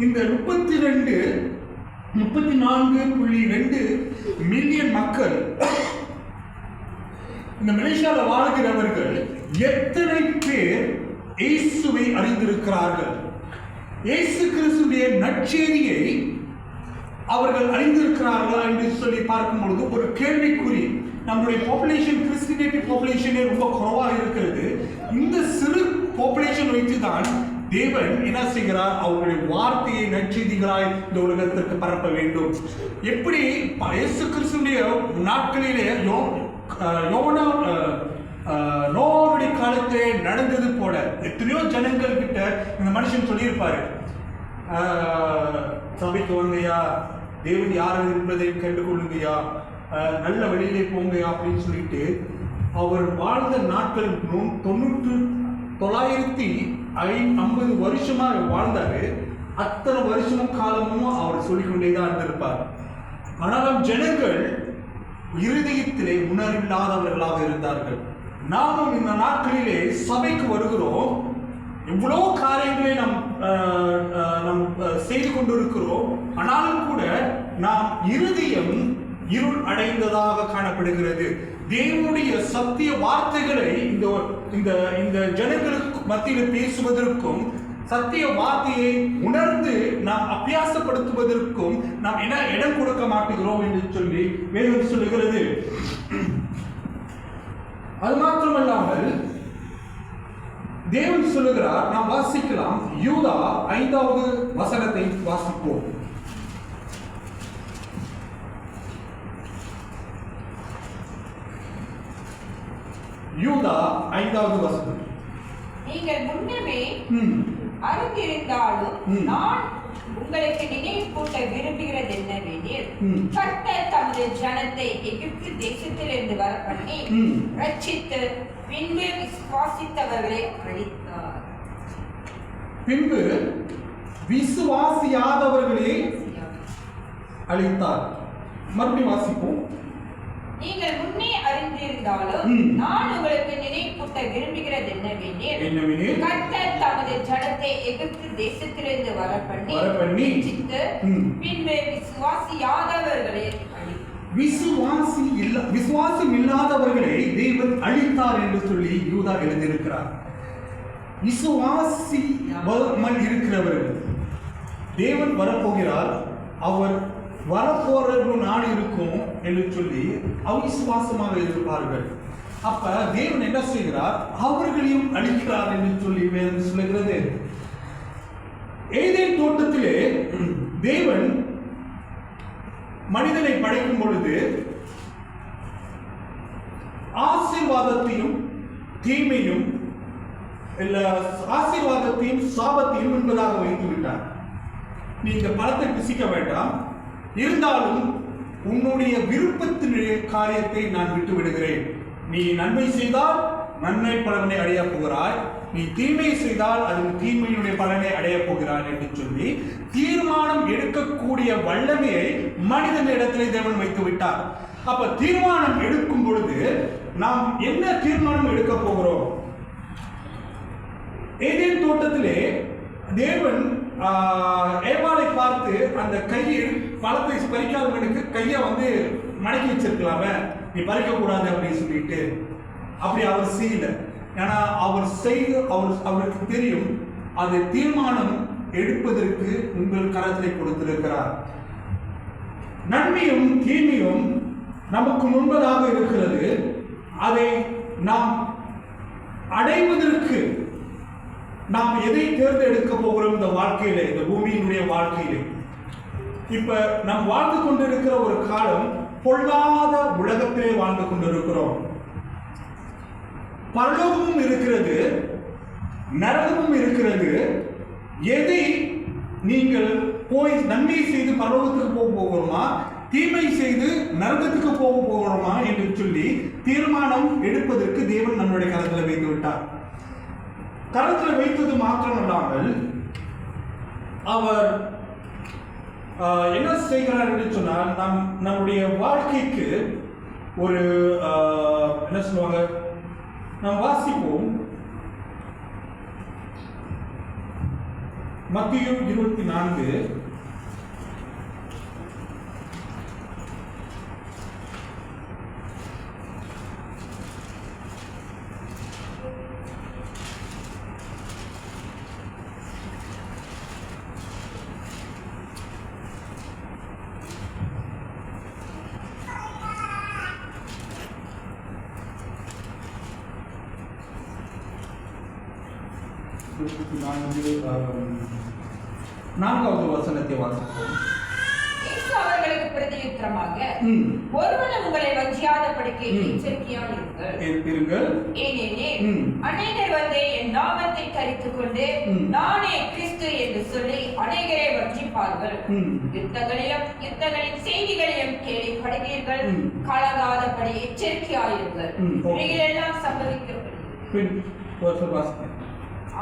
இந்த 34.2 மில்லியன் மக்கள், இந்த மலேசியாவில் வாழ்கிறவர்கள் எத்தனை பேர் இயேசுவை அறிந்திருக்கிறார்கள்? இயேசு கிறிஸ்துவின் நற்செய்தியை அவர்கள் அறிந்திருக்கிறார்களா என்று சொல்லி பார்க்கும் பொழுது ஒரு கேள்விக்குறி. நம்முடைய பாப்புலேஷன், கிறிஸ்டியானிட்டி பாப்புலேஷனே ரொம்ப குறைவாக இருக்கிறது. இந்த சிறு பாப்புலேஷன் வைத்து தான் தேவன் என்ன செய்கிறார்? அவருடைய வார்த்தையை நற்செய்திகளாய் இந்த உலகத்திற்கு பரப்ப வேண்டும். எப்படி இயேசு கிறிஸ்துவினுடைய நாட்களிலே நோவாவுடைய காலத்திலே நடந்தது போல எத்தனையோ ஜனங்கள் கிட்ட இந்த மனுஷன் சொல்லியிருப்பாரு, சபைக்கு வாங்கய்யா, தேவன் யார் என்பதை கண்டுகொள்ளுங்கய்யா, நல்ல வழியிலே போங்கய்யா அப்படின்னு சொல்லிட்டு அவர் வாழ்ந்த நாட்கள் 950 வருஷமா வாழ்ந்தாரு. அத்தனை வருஷமும் காலமும் அவர் சொல்லிக்கொண்டேதான் இருந்திருப்பார். ஆனாலும் ஜனங்கள் இருதயத்திலே உணர்வில்லாதவர்களாக இருந்தார்கள். நாமும் இந்த நாட்களிலே சபைக்கு வருகிறோம், இவ்வளவு காரியங்களை நாம் செய்து கொண்டிருக்கிறோம். ஆனாலும் கூட நாம் இருதயம் இருள் அடைந்ததாக காணப்படுகிறது. தேவனுடைய சத்திய வார்த்தைகளை இந்த ஜனங்களுக்கு மத்தியில் பேசுவதற்கும் சத்திய வார்த்தையை உணர்ந்து நாம் அபியாசப்படுத்துவதற்கும் நாம் என்ன இடம் கொடுக்க மாட்டேங்கிறோம் என்று சொல்லி வேதம் சொல்லுகிறது. அது மாத்திரமல்லாமல் தேவன் சொல்லுகிறார், நாம் வாசிக்கலாம். யூதா 5வது வசனத்தை வாசிப்போம். யூதா 5வது வசனம். நீங்கள் முன்னமே அறிந்திருந்தாலும் நான் உங்களுக்கு நினைவூட்ட விரும்புகிறது என்னவெனில், கர்த்தர் தமது ஜனத்தை எகிப்து தேசத்திலிருந்து வர பண்ணி ரட்சித்து பின்பு விசுவாசித்தவர்களை அழித்தார். பின்பு விசுவாசியாதவர்களை அழித்தார். மறுபடியும் வாசிப்போம். நீங்கள் முன்னே அறிந்திருந்தாலும் நான் உங்களுக்கு நினைவூட்ட விரும்புகிறது என்னவெனில், கர்த்தர் தமது ஜனத்தை எகிப்து தேசத்திலிருந்து வர பண்ணி ரட்சித்து பின்பு விசுவாசியாதவர்களை விசுவாசம் இல்லாதவர்களை தேவன் அழித்தார் என்று சொல்லி யூதா எழுதியிருக்கிறார். விசுவாசியாமல் இருக்கிறவர்கள் தேவன் வரப்போகிறார், அவர் வரப்போற நாடு இருக்கும் என்று சொல்லி அவிசுவாசமாக இருப்பார்கள். அப்ப தேவன் என்ன செய்கிறார்? அவர்களையும் அழிக்கிறார் என்று சொல்லி வேதம் சொல்லுகிறது. ஏதேன் தோட்டத்திலே தேவன் மனிதனை படைக்கும் பொழுது ஆசீர்வாதத்தையும் தீமையும் ஆசீர்வாதத்தையும் சாபத்தையும் என்பதாக வைத்து விட்டார். நீ இந்த பழத்தை புசிக்க வேண்டாம், இருந்தாலும் உன்னுடைய விருப்பத்தினுடைய காரியத்தை நான் விட்டு விடுகிறேன். நீ நன்மை செய்தால் நன்மை பலனை அடைய போகிறாய், நீ தீமை செய்தால் அதன் தீமையினுடைய பலனை அடைய போகிறாய் என்று சொல்லி தீர்மானம் எடுக்கக்கூடிய வல்லமையை மனிதனிடத்திலே தேவன் வைத்து விட்டார். அப்ப தீர்மானம் எடுக்கும் பொழுது நாம் என்ன தீர்மானம் எடுக்க போகிறோம்? ஏதேன் தோட்டத்திலே தேவன் ஏவாளை பார்த்து அந்த கையை பழத்தை பறிக்காதவனுக்கு கையை மடக்கி வச்சிருக்கலாமே, நீ பறிக்க கூடாது அப்படின்னு சொல்லிட்டு அப்படி அவர் செய்யல. ஏன்னா அவருக்கு தெரியும் அது தீர்மானம் எடுப்பதற்கு உங்கள் கரத்திலே கொடுத்திருக்கிறார். நன்மையும் தீமையும் நமக்கு முன்பதாக இருக்கிறது. அதை நாம் அடைவதற்கு நாம் எதை தேர்ந்தெடுக்க போகிறோம் இந்த வாழ்க்கையில, இந்த பூமியினுடைய வாழ்க்கையிலே? இப்ப நாம் வாழ்ந்து கொண்டிருக்கிற ஒரு காலம் பொல்லாத உலகத்திலே வாழ்ந்து கொண்டிருக்கிறோம். பரலோகமும் இருக்கிறது, நரகமும் இருக்கிறது. எதை நீங்கள் போய் நன்மை செய்து பரலோகத்துக்கு போக போகிறோமா, தீமை செய்து நரகத்துக்கு போக போகிறோமா என்று சொல்லி தீர்மானம் எடுப்பதற்கு தேவன் நம்முடைய கரத்தில் வைத்து விட்டார். கரத்தில் வைத்தது மாத்திரமல்லாமல் அவர் என்ன செய்கிறார் என்று சொன்னால், நம்முடைய வாழ்க்கைக்கு ஒரு என்ன சொல்லுவாங்க, நாம் வாசிப்போம். மத்தேயு 24 4வது வசனத்தை வாசிப்போம். இயேசு அவர்களுக்கு பிரதியுத்தரமாக, ஒருவனும் உங்களை வஞ்சியாதபடிக்கு எச்சரிக்கையாக இருங்கள். ஏனெனில் அநேகர் வந்து என் நாமத்தை தரித்துக் கொண்டு நானே கிறிஸ்து என்று சொல்லி அநேகரை வஞ்சிப்பார்கள். யுத்தங்களின் செய்திகளையும் கேள்விப்படுவீர்கள். கலங்காதபடி எச்சரிக்கையாயிருங்கள். இவைகளெல்லாம் சம்பவிக்கப்படுகிறது,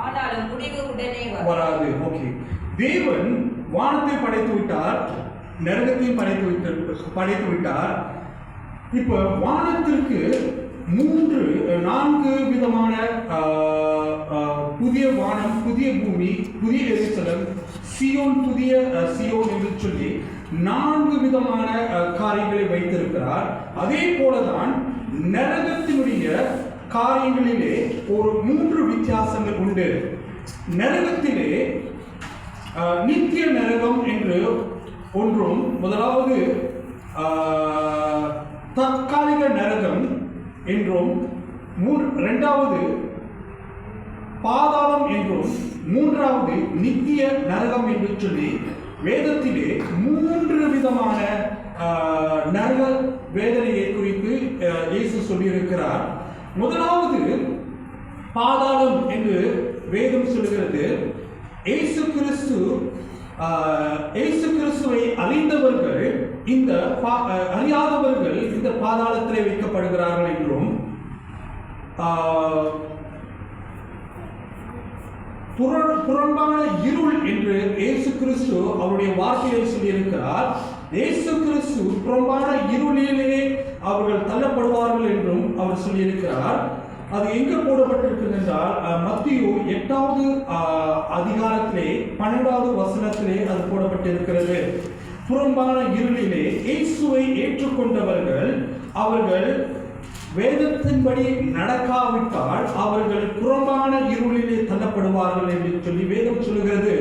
ஆனாலும் முடிவு உடனே வராது. ஓகே, தேவன் வானத்தை படைத்து விட்டார், நரகத்தையும் படைத்து விட்டார். இப்ப வானத்திற்கு 4 விதமான புதிய வானம், புதிய பூமி, புதிய எருசலேம், சியோன், புதிய சியோன் என்று சொல்லி 4 விதமான காரியங்களை வைத்திருக்கிறார். அதே போலதான் நரகத்தினுடைய காரியங்களிலே ஒரு 3 வித்தியாசங்கள் உண்டு. நரகத்திலே நித்திய நரகம் என்று ஒன்றும், முதலாவது தற்காலிக நரகம் என்றும், இரண்டாவது பாதாளம் என்றும், மூன்றாவது நித்திய நரகம் என்று சொல்லி வேதத்திலே 3 விதமான நரக வேதனையை குறித்து இயேசு சொல்லியிருக்கிறார். முதலாவது பாதாளம் என்று வேதம் சொல்கிறது. இயேசு கிறிஸ்துவை அறிந்தவர்கள் அறியாதவர்கள் இந்த பாதாளத்திலே வைக்கப்படுகிறார்கள் என்றும், புறம்பான இருள் என்று இயேசு கிறிஸ்து அவருடைய வார்த்தையை சொல்லியிருக்கிறார். இயேசு கிறிஸ்து புறம்பான இருளிலே அவர்கள் தள்ளப்படுவார்கள் என்றும் அவர் சொல்லியிருக்கிறார். அது எங்க போடப்பட்டிருக்கிறது என்றால், மத்தேயு 8வது அதிகாரத்திலே 12வது வசனத்திலே அது போடப்பட்டிருக்கிறது. புறம்பான இருளிலே இயேசுவை ஏற்றுக்கொண்டவர்கள், அவர்கள் வேதத்தின்படி நடக்காவிட்டால் அவர்கள் புறம்பான இருளிலே தள்ளப்படுவார்கள் என்று சொல்லி வேதம் சொல்கிறது.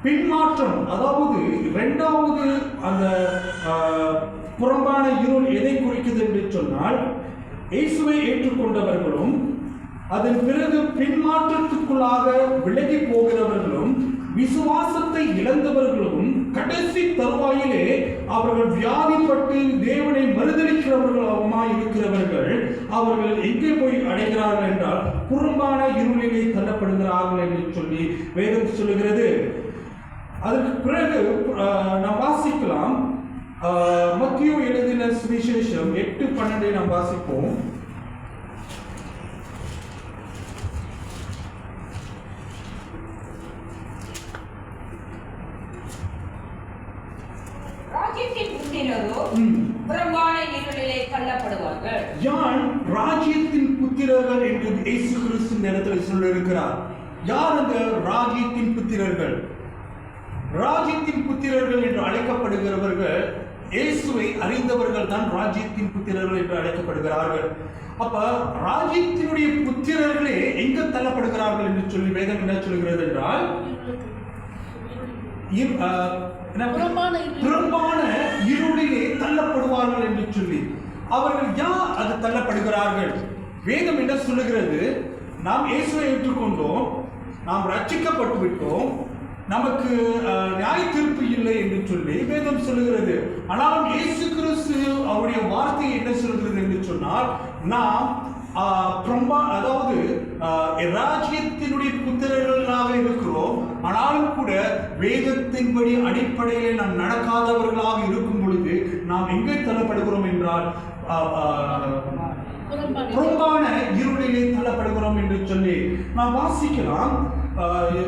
பின்மாற்றம், அதாவது 2வது அந்த புறம்பான இருள் எதை குறிக்கிறது என்று சொன்னால், இயேசுவை ஏற்றுக்கொண்டவர்களும் அதன் பிறகு பின்மாற்றத்துக்குள்ளாக விலகி போகிறவர்களும் விசுவாசத்தை இழந்தவர்களும் கடைசி தருவாயிலே அவர்கள் வியாதிப்பட்டு தேவனை மறுதலிக்கிறவர்களுமாய் இருக்கிறவர்கள், அவர்கள் எங்கே போய் அடைகிறார்கள் என்றால் புறம்பான இருளிலே தள்ளப்படுகிறார்கள் என்று சொல்லி வேதம் சொல்லுகிறது. அதற்கு பிறகு நாம் வாசிக்கலாம். மத்தேயு எழுதின சுவிசேஷம் 8:12 நாம் வாசிப்போம். ராஜ்யத்தின் புத்திரரோ புறம்பான இருளிலே தள்ளப்படுவார்கள். யான் ராஜ்யத்தின் புத்திரர்கள் என்று இயேசு கிறிஸ்து இந்த இடத்துல சொல்லியிருக்கிறார். யார் அந்த ராஜ்யத்தின் புத்திரர்கள்? ராஜ்யத்தின் புத்திரர்கள் என்று அழைக்கப்படுகிறவர்கள் இயேசுவை அறிந்தவர்கள் தான் ராஜ்யத்தின் புத்திரர்கள் என்று அழைக்கப்படுகிறார்கள். அப்ப ராஜ்யத்தினுடைய புத்திரர்களே எங்க தள்ளப்படுகிறார்கள் என்று சொல்லி வேதம் என்ன சொல்கிறது என்றால், புறம்பான இருளிலே தள்ளப்படுவார்கள் என்று சொல்லி அவர்கள் யார் அது தள்ளப்படுகிறார்கள்? வேதம் என்ன சொல்லுகிறது? நாம் இயேசுவை ஏற்றுக்கொண்டோம், நாம் ரட்சிக்கப்பட்டு விட்டோம், நமக்கு நியாய தீர்ப்பு இல்லை என்று சொல்லி வேதம் சொல்லுகிறது. ஆனாலும் இயேசு கிறிஸ்து அவருடைய வார்த்தை என்ன சொல்கிறது என்று சொன்னால், நாம் அதாவது ராஜ்யத்தினுடைய புத்திரர்களாக இருக்கிறோம், ஆனாலும் கூட வேதத்தின்படி அடிப்படையிலே நாம் நடக்காதவர்களாக இருக்கும் பொழுது நாம் எங்கே தள்ளப்படுகிறோம் என்றால் புறம்பான இருளிலே தள்ளப்படுகிறோம் என்று சொல்லி நாம் வாசிக்கலாம்.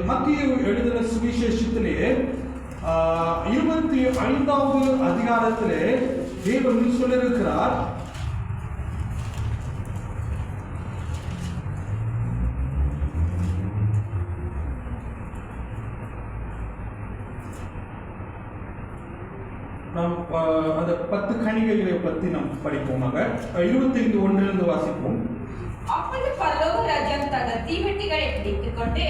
மத்திய எழுதின சுவிசேஷத்திலே 25வது அதிகாரத்திலே தேவன் சொல்லியிருக்கிறார், நாம் அந்த 10 கணிகைகளை பற்றி நாம் படிப்போமாக. 25:1 வாசிப்போம். அப்பொழுது பரலோக ராஜ்யம் தங்கள் தீவெட்டிகளை பிடித்துக் கொண்டு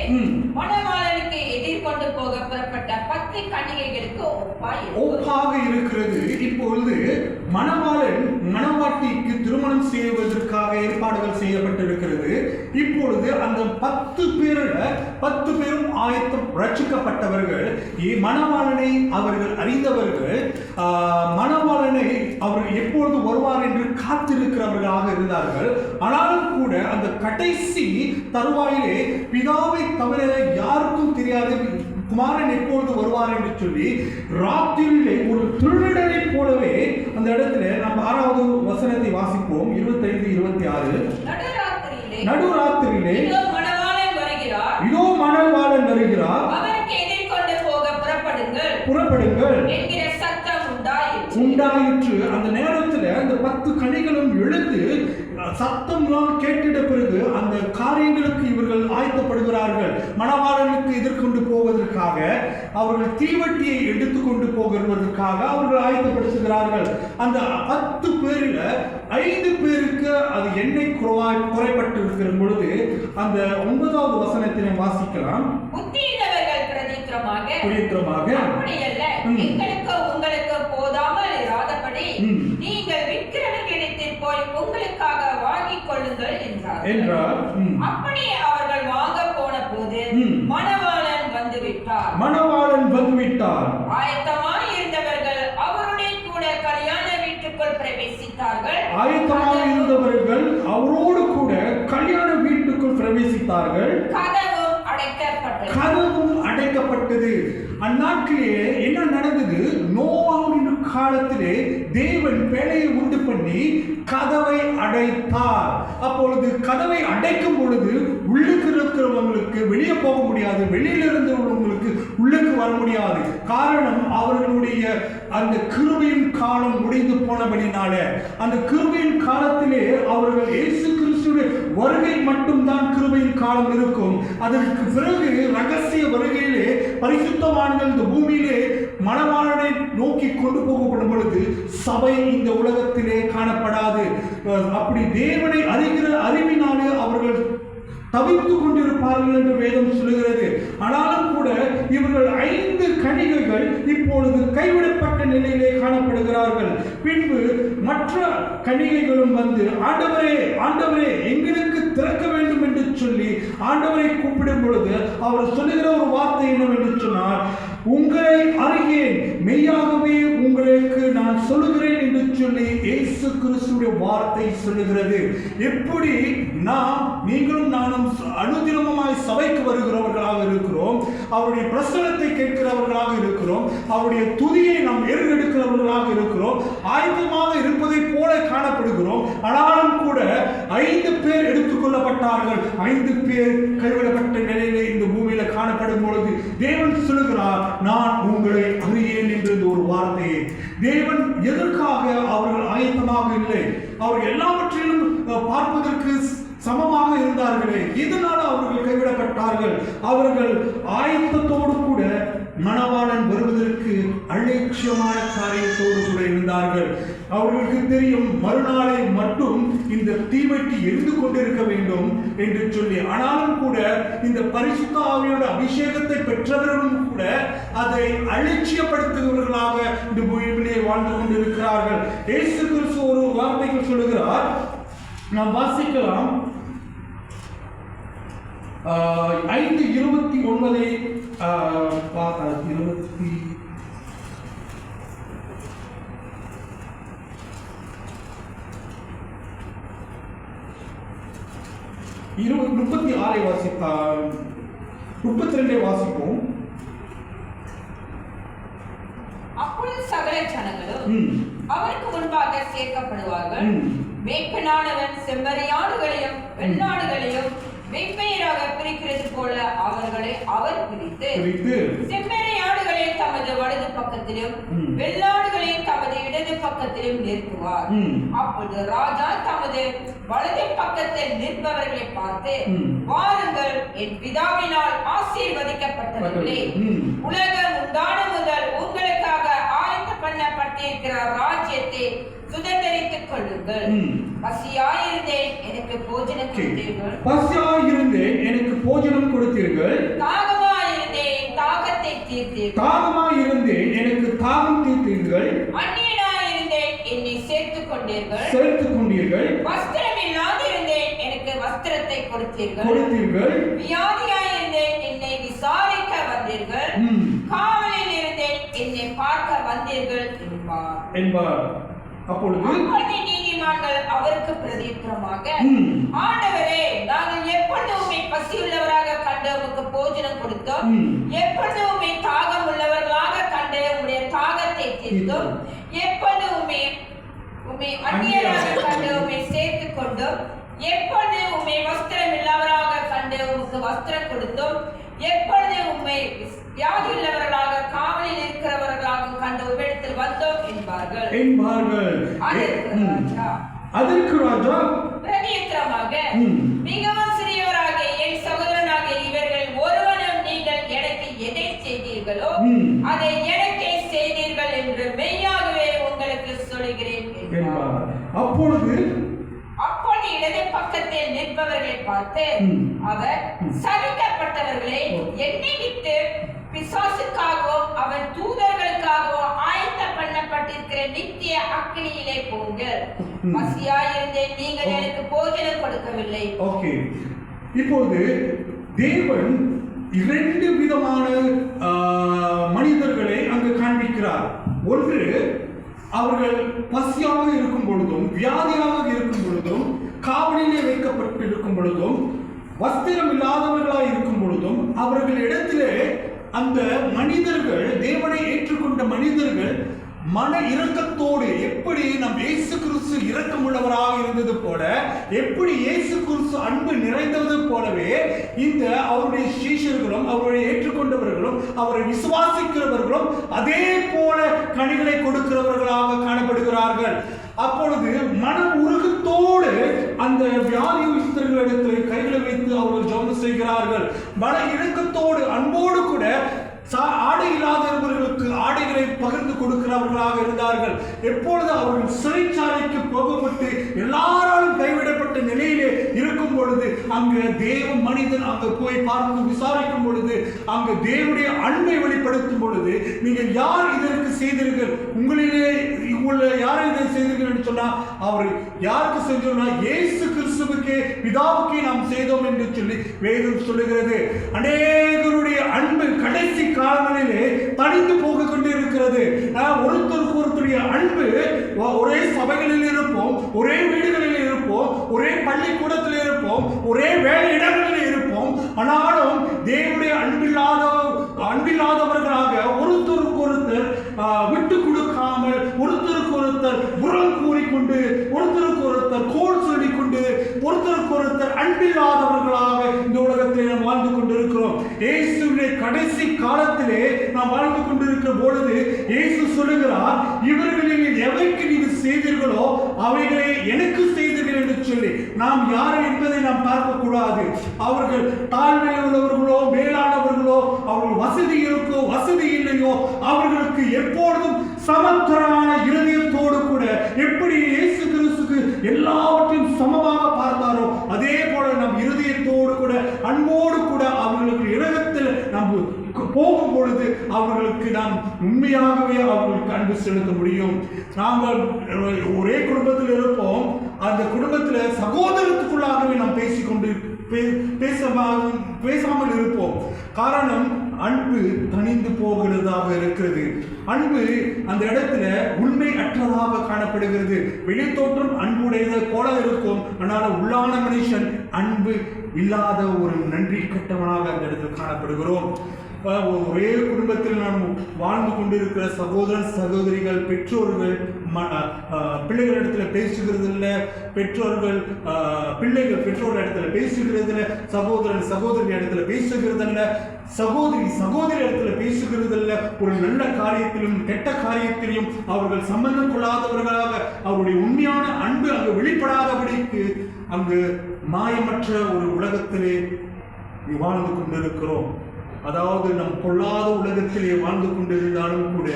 மணவாளனுக்கு எதிர்கொண்டு போக புறப்பட்ட 10 கன்னிகைகளுக்கு ஒப்பாக இருக்கிறது. இப்பொழுது மணவாளன் மணவாட்டிக்கு திருமணம் செய்வதற்காக ஏற்பாடுகள் செய்யப்பட்டிருக்கிறது. இப்பொழுது அந்த 10 பேரும் ஆயத்தம் ரட்சிக்கப்பட்டவர்கள், மணவாளனை அவர்கள் அறிந்தவர்கள், மணவாளனை அவர் எப்பொழுது வருவார் என்று காத்திருக்கிறவர்களாக இருந்தார்கள். ஆனாலும் கூட அந்த கடைசி தருவாயிலே பிதாவை தவிர யாருக்கும் தெரியாது குமாரன் எப்பொழுது வருவார் என்று சொல்லி ராத்திரியிலே ஒரு திருடனை போலவே அந்த இடத்துல நாம் 6வது வசனத்தை வாசிப்போம். 25-26. நடுராத்திரியிலே இதோ மணவாளன் வருகிறார், அவருக்கு எதிர்கொண்டு போக புறப்படுங்கள் என்கிற சத்தம் உண்டாயிற்று. அந்த நேரத்தில் அந்த 10 கனிகளும் எழுந்து சத்தம்லாம் கேட்டிட பிறகு அந்த காரியங்களுக்கு இவர்கள் ஆயத்தப்படுகிறார்கள். மணவாளனுக்கு எதிர்கொண்டு போவதற்காக, அவர்கள் தீவட்டியை எடுத்துக்கொண்டு போகிறதற்காக அவர்கள் ஆயத்தப்படுத்துகிறார்கள். அந்த 10 பேரில் 5 பேருக்கு அது எண்ணெய் குறைப்பட்டு இருக்கிற பொழுது அந்த 9வது வசனத்தினை வாசிக்கலாம். பிரதித்திரமாக அப்படியல்ல, எங்களுக்கு உங்களுக்கு போதாமல் இராதபடி நீங்கள் விற்கிறவர்களிடத்தில் போய் உங்களுக்காக வாங்கிக் கொள்ளுங்கள் என்றார். அப்படியே அவர்கள் வாங்க போன போது மணவாளன் வந்து விட்டார். ஆயத்தமாய் இருந்தவர்கள் அவருடைய கூட கல்யாண வீட்டுக்குள் பிரவேசித்தார்கள். கதவும் அடைக்கப்பட்டது. அந்நாட்களே என்ன நடந்தது? நோவாவின் காலத்திலே தேவன் வேலையை உண்டு பண்ணி கதவை அடைத்தார். அப்பொழுது கதவை அடைக்கும் பொழுது உள்ளுக்கு இருக்கிறவங்களுக்கு வெளியே போக முடியாது, வெளியில இருந்தவங்களுக்கு உள்ளுக்கு வர முடியாது. காரணம், அவர்களுடைய அந்த கிருபையின் காலம் முடிந்து போனபடினால அந்த கிருபையின் காலத்திலே அவர்கள் இயேசு கிறிஸ்துவின் வருகை மட்டும்தான் கிருபையின் காலம் இருக்கும். அதற்கு பிறகு ரகசிய வருகையிலே பரிசுத்தவான்கள் இந்த பூமியிலே மணவாளனை நோக்கி கொண்டு போகப்படும் பொழுது சபை இந்த உலகத்திலே காணப்படாது. அப்படி தேவனை அறிகிற அறிவினாலே அவர்கள் தவித்துக் கொண்டிருப்பார்கள் என்று வேதம் சொல்லுகிறது. ஆனாலும் கூட இவர்கள் 5 கன்னிகைகள் இப்பொழுது கைவிடப்பட்ட நிலையிலே காணப்படுகிறார்கள். பின்பு மற்ற கன்னிகைகளும் வந்து ஆண்டவரே எங்களுக்கு திறக்க வேண்டும் என்று சொல்லி ஆண்டவரை கூப்பிடும் பொழுது அவர் சொல்லுகிற ஒரு வார்த்தை என்னவென்று சொன்னார், உங்களை அறியேன், மெய்யாகவே உங்களுக்கு நான் சொல்லுகிறேன் என்று சொல்லி இயேசு கிறிஸ்துவின் வார்த்தை சொல்லுகிறது. எப்படி நீங்களும் நானும் அனுதினமாய் சபைக்கு வருகிறவர்களாக இருக்கிறோம், அவருடைய பிரசனத்தை கேட்கிறவர்களாக இருக்கிறோம், அவருடைய துதியை நாம் ஏறெடுக்கிறவர்களாக இருக்கிறோம், ஆயத்தமாக இருப்பதை போல காணப்படுகிறோம். ஆனாலும் கூட 5 பேர் எடுத்துக்கொள்ளப்பட்டார்கள். 5 பேர் கைவிடப்பட்ட நிலையிலே இந்த பூமியில காணப்படும் பொழுது தேவன் சொல்லுகிறார், நான் உங்களை அறியேன் என்ற ஒரு வார்த்தையை. தேவன் எதற்காக அவர்கள் ஆயத்தமாக இல்லை? அவர்கள் எல்லாவற்றிலும் பார்ப்பதற்கு சமமாக இருந்தார்களே, இதனால அவர்கள் கைவிடப்பட்டார்கள். அவர்கள் ஆயத்தத்தோடு கூட மணவாளன் வருவதற்கு அலட்சியமான காரியத்தோடு கூட இருந்தார்கள். அவர்களுக்கு தெரியும் மறுநாளை மட்டும் இந்த தீவெட்டி எரிந்து கொண்டிருக்க வேண்டும் என்று சொல்லி. ஆனாலும் கூட இந்த பரிசுத்த ஆவியோட அபிஷேகத்தை பெற்றவர்களும் கூட அதை அலட்சியப்படுத்துகிறவர்களாக இந்த பூமியிலே வாழ்ந்து கொண்டிருக்கிறார்கள். இயேசு கிறிஸ்து ஒரு வார்த்தைகள் சொல்லுகிறார், நாம் வாசிக்கலாம். 5:29 36 வாசித்தால் 32 வாசிப்போம். அப்பொழுது சகல ஜனங்களும் அவருக்கு முன்பாக சேர்க்கப்படுவார்கள். மேய்ப்பனானவன் செம்மறியாடுகளையும் வெள்ளாடுகளையும் வெவ்வேறாக பிரிக்கிறது போல அவர்களை அவர் பிரித்து செம்மறியாடுகளை தமது வலது பக்கத்திலும் வெள்ளாடுகளை தமது இடது பக்கத்திலும் நிறுத்துவார். அப்பொழுது ராஜா தமது வலது பக்கத்தில் நிற்பவர்களை பார்த்து, வாருங்கள், என் பிதாவினால் ஆசீர்வதிக்கப்பட்டவர்களே, உலகம் உண்டான முதல் உங்களுக்காக ஆயத்த பண்ணப்பட்டிருக்கிற ராஜ்யத்தை சுதந்திரித்துக் கொள்ளுங்கள். பசியாயிருந்தேன், எனக்கு போஜனம் கொடுத்தீர்கள். பசியாயிருந்தேன், எனக்கு போஜனம் கொடுத்தீர்கள். தாகமாயிருந்தேன், தாகத்தை தீர்த்தீர்கள். தாகமாயிருந்தேன், எனக்கு தாகம் தீர்த்தீர்கள். அந்நியனாயிருந்தேன், என்னை சேர்த்துக் கொண்டீர்கள். வஸ்திரம் இல்லாதிருந்தேன், எனக்கு வஸ்திரத்தை கொடுத்தீர்கள். வியாதியாயிருந்தேன், என்னை விசாரிக்க வந்தீர்கள். காவலில் இருந்தேன், என்னை பார்க்க வந்தீர்கள் என்பார். அப்பொழுது நீதிமான்கள் அவருக்கு பிரதியுத்தரமாக, ஆண்டவரே, நாங்கள் எப்பொழுது உம்மை பசியுள்ளவராக கண்டு உமக்கு போஜனம் கொடுத்தோம், எப்பொழுது உம்மை தாகம் உள்ளவர்களாக கண்டு உம்முடைய தாகத்தை தீர்த்தோம், எப்பொழுது உம்மை அந்நியராக கண்டு உம்மை சேர்த்துக் கொண்டோம், எப்பொழுது உம்மை வஸ்திரம் இல்லாதவராக கண்டு உமக்கு வஸ்திரம் கொடுத்தோம், எப்பொழுது உம்மை வியாதியுள்ளவர்களாக காவலில் இருக்கிறவர்களாக கண்டு உம்மிடத்தில் வந்தோம் என்பார்கள். அதற்கு ராஜா பிரதியுத்தரமாக, மிகவும் சிறியவராக என் சகோதரனாக இவர்கள் ஒருவனும் நீங்கள் எனக்கு எதை செய்தீர்களோ அதை எனக்கே செய்தீர்கள் என்று மெய்யாகவே உங்களுக்கு சொல்கிறேன் என்றார். அப்பொழுது இடது பக்கத்தில் நிற்பவர்களை பார்த்து அவர், சபிக்கப்பட்டவர்களே, என்னை விட்டு பிசாசுக்காகவும் அவன் தூதர்களுக்காகவும் ஆயத்த பண்ணப்பட்டிருக்கிற நித்திய அக்கினியிலே போங்கள். பசியாயிருந்தேன், நீங்கள் எனக்கு போஜனம் கொடுக்கவில்லை. ஓகே, இப்போது தேவன் 2 விதமான மனிதர்களை அங்கு காண்பிக்கிறார். ஒன்று, அவர்கள் பசியாக இருக்கும் பொழுதும் வியாதியாக இருக்கும் பொழுதும் காவலிலே வைக்கப்பட்டு இருக்கும் பொழுதும் வஸ்திரம் இல்லாதவர்களாய் இருக்கும் பொழுதும் அவர்கள் இடத்திலே அந்த மனிதர்கள், தேவனை ஏற்றுக்கொண்ட மனிதர்கள் மன இரக்கத்தோடு, எப்படி நம் இயேசு கிறிஸ்து இரக்கமுள்ளவராக இருந்தது போல, எப்படி இயேசு கிறிஸ்து அன்பு நிறைந்தது போலவே இந்த அவருடைய சீஷர்களும் அவருடைய ஏற்றுக்கொண்டவர்களும் அவரை விசுவாசிக்கிறவர்களும் அதே போல கனிகளை கொடுக்கிறவர்களாக காணப்படுகிறார்கள். அப்பொழுது மன உருகத்தோடு அந்த வியாதியஸ்தர்களிடத்தில் கைகளை வைத்து அவர்கள் ஜெபம் செய்கிறார்கள். மன இரக்கத்தோடு அன்போடு கூட ஆடை இல்லாதவர்களுக்கு ஆடைகளை பகிர்ந்து கொடுக்கிறவர்களாக இருந்தார்கள். எப்பொழுது அவர்கள் சிறைச்சாலைக்கு போகப்பட்டு எல்லாராலும் கைவிடப்பட்ட நிலையிலே இருக்கும் பொழுது அங்கு தேவ மனிதன் அங்கு போய் பார்த்து விசாரிக்கும் பொழுது அங்கு தேவனுடைய அன்பை வெளிப்படுத்தும் பொழுது, நீங்கள் யார் இதற்கு செய்தீர்கள், உங்களிலே யாரை இதை செய்தீர்கள் என்று சொன்னா அவர் யாருக்கு செஞ்சோம்னா இயேசு கிறிஸ்துவுக்கே, பிதாவுக்கே நாம் செய்தோம் என்று சொல்லி வேதம் சொல்லுகிறது. அநேகருடைய அன்பு கடைசி காலங்களிலே தனித்து போக கொண்டிருக்கிறது. ஒருத்தருக்கு ஒருத்தருடைய அன்பு, ஒரே சபைகளில் இருப்போம், ஒரே வீடுகளில் இருப்போம், ஒரே பள்ளிக்கூடத்தில் இருப்போம், ஒரே வேலை இடங்களில் இருப்போம், ஆனாலும் தேவனுடைய அன்பில்லாதவர்களாக ஒருத்தருக்கு ஒருத்தர் விட்டு கொடுக்காமல், ஒருத்தருக்கு ஒருத்தர் புறம் கூறிக்கொண்டு, ஒருத்தருக்கு ஒருத்தர் கோல் சொல்லிக்கொண்டு, ஒருத்தருக்கு ஒருத்தர் அன்பில்லாதவர்களாக இந்த உலகத்தில் நாம் வாழ்ந்து கொண்டிருக்கிறோம். இயேசுவின் கடைசி காலத்திலே நாம் வாழ்ந்து கொண்டிருக்கிற பொழுது இயேசு சொல்லுகிறார், இவர்களில் எவைக்கு நீங்கள் செய்தீர்களோ அவைகளை எனக்கு செய்தீர்கள் என்று சொல்லி. நாம் யார் என்பதை நாம் பார்க்க கூடாது. அவர்கள் தாழ்மையில் உள்ளவர்களோ மேலானவர்களோ, அவர்கள் வசதி இருக்கோ வசதி இல்லையோ, அவர்களுக்கு எப்பொழுதும் சமத்தரமான இருதயத்தோடு கூட போகும் பொழுது அவர்களுக்கு நாம் உண்மையாகவே அவர்களுக்கு அன்பு செலுத்த முடியும். நாங்கள் ஒரே குடும்பத்தில் இருப்போம், அந்த குடும்பத்தில் சகோதரத்துக்குள்ளாகவே நாம் பேசிக்கொண்டு பேசாமல் இருப்போம். காரணம், அன்பு தனிந்து போகிறதாக இருக்கிறது. அன்பு அந்த இடத்துல உண்மை அற்றதாக காணப்படுகிறது. வெளித்தோற்றம் அன்புடையது போல இருக்கும், ஆனால் உள்ளான மனுஷன் அன்பு இல்லாத ஒரு நன்றி கெட்டவனாக அந்த இடத்தில் காணப்படுகிறோம். ஒரே குடும்பத்தில் நாம் வாழ்ந்து கொண்டிருக்கிற சகோதரன் சகோதரிகள், பெற்றோர்கள் பிள்ளைகளிடத்துல பேசுகிறது இல்லை, பெற்றோர்கள் பிள்ளைகள் பெற்றோர் இடத்துல பேசுகிறது இல்லை, சகோதரன் சகோதரி இடத்துல பேசுகிறது இல்லை, சகோதரி இடத்துல பேசுகிறது இல்லை. ஒரு நல்ல காரியத்திலும் கெட்ட காரியத்திலும் அவர்கள் சம்பந்தம் கொள்ளாதவர்களாக அவருடைய உண்மையான அன்பு அங்கு வெளிப்படாதபடிக்கு அங்கு மாயமற்ற ஒரு உலகத்திலே வாழ்ந்து கொண்டிருக்கிறோம். அதாவது நம் பொல்லாத உலகத்திலே வாழ்ந்து கொண்டிருந்தாலும் கூட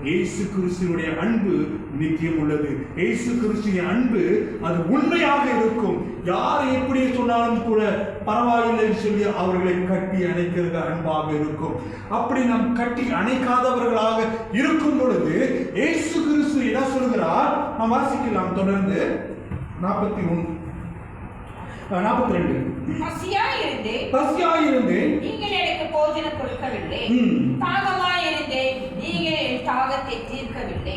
இயேசு கிறிஸ்துவினுடைய அன்பு நித்தியம் உள்ளது. இயேசு கிறிஸ்துவின் அன்பு அது உண்மையாக இருக்கும். யார் எப்படி சொன்னாலும் கூட பரவாயில்லை சொல்லி அவர்களை கட்டி அணைக்கிறது அன்பாக இருக்கும். அப்படி நாம் கட்டி அணைக்காதவர்களாக இருக்கும் பொழுது இயேசு கிறிஸ்து என்ன சொல்கிறார்? நாம் வாசிக்கலாம் தொடர்ந்து 42. பசியாயிருந்து நீங்கள் எனக்கு போஜனம் கொடுக்கவில்லை, தாகமாயிருந்தேன் நீங்கள் என் தாகத்தை தீர்க்கவில்லை,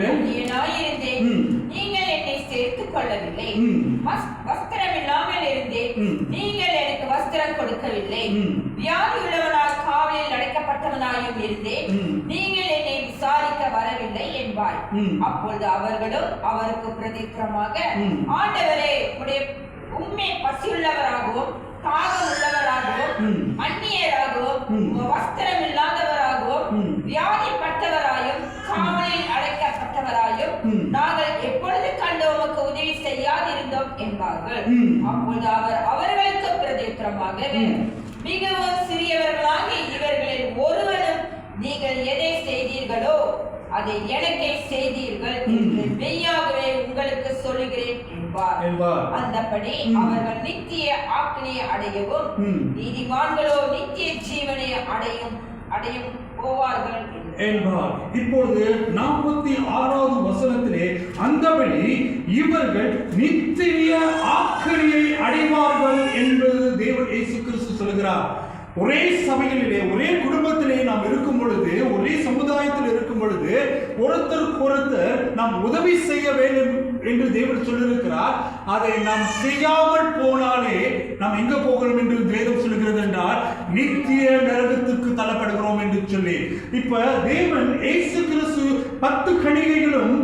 பட்டியனாயிருந்தேன் நீங்கள் என்னை சேர்த்துக் கொள்ளவில்லை, வஸ்திரம் இல்லாமல் இருந்தேன் நீங்கள் எனக்கு வஸ்திரம் கொடுக்கவில்லை, வியாதி உள்ளவனாய் காவலில் அடைக்கப்பட்டவனாயும் இருந்தேன் நீங்கள் என்னை விசாரிக்க வரவில்லை என்பார். அப்பொழுது அவர்களும் அவருக்கு பிரதித்திரமாக, ஆண்டவரே, உண்மை பசியுள்ளவராகவும் தாகம் உள்ளவராகவும் அந்நியராகவும் வஸ்திரம் இல்லாதவராகவும் வியாதிப்பட்டவராயும் காவலில் அடைக்கப்பட்டவராயும் நாங்கள் எப்பொழுது கண்டு உமக்கு உதவி செய்யாதிருந்தோம் என்பார்கள். அப்பொழுது அவர் அவர்களுக்கு பிரதித்திரமாக, மிகவும் சிறியவர்களாகி இவர்களில் ஒருவனும் நீங்கள் எதை செய்தீர்களோ அதை எனக்கே செய்தீர்கள் என்று மெய்யாகவே உங்களுக்கு சொல்லுகிறேன் என்பார். அந்தபடி அவர்கள் நித்திய ஆக்கினையை அடையவும் நீதிமான்களோ நித்திய ஜீவனை அடையும் போவார்கள் என்பார். இப்பொழுது 46வது வசனத்திலே அந்தபடி இவர்கள் நித்திய ஆக்கினையை அடைவார்கள் என்பது தேவன் இயேசு கிறிஸ்து சொல்கிறார். ஒரே சபைகளிலே ஒரே குடும்பத்திலே நாம் இருக்கும் பொழுது, ஒரே சமுதாயத்தில் இருக்கும் பொழுது ஒருத்தருக்கு ஒருத்தர் நாம் உதவி செய்ய வேண்டும் என்று தேவன் சொல்லியிருக்கிறார். அதை நாம் செய்யாமல் போனாலே நாம் எங்க போகிறோம் என்று வேதம் சொல்லுகிறது என்றால் நித்திய நரகத்துக்கு தள்ளப்படுகிறோம் என்று சொல்லி. இப்ப தேவன் இயேசு கிறிஸ்து 10 கன்னிகைகளும்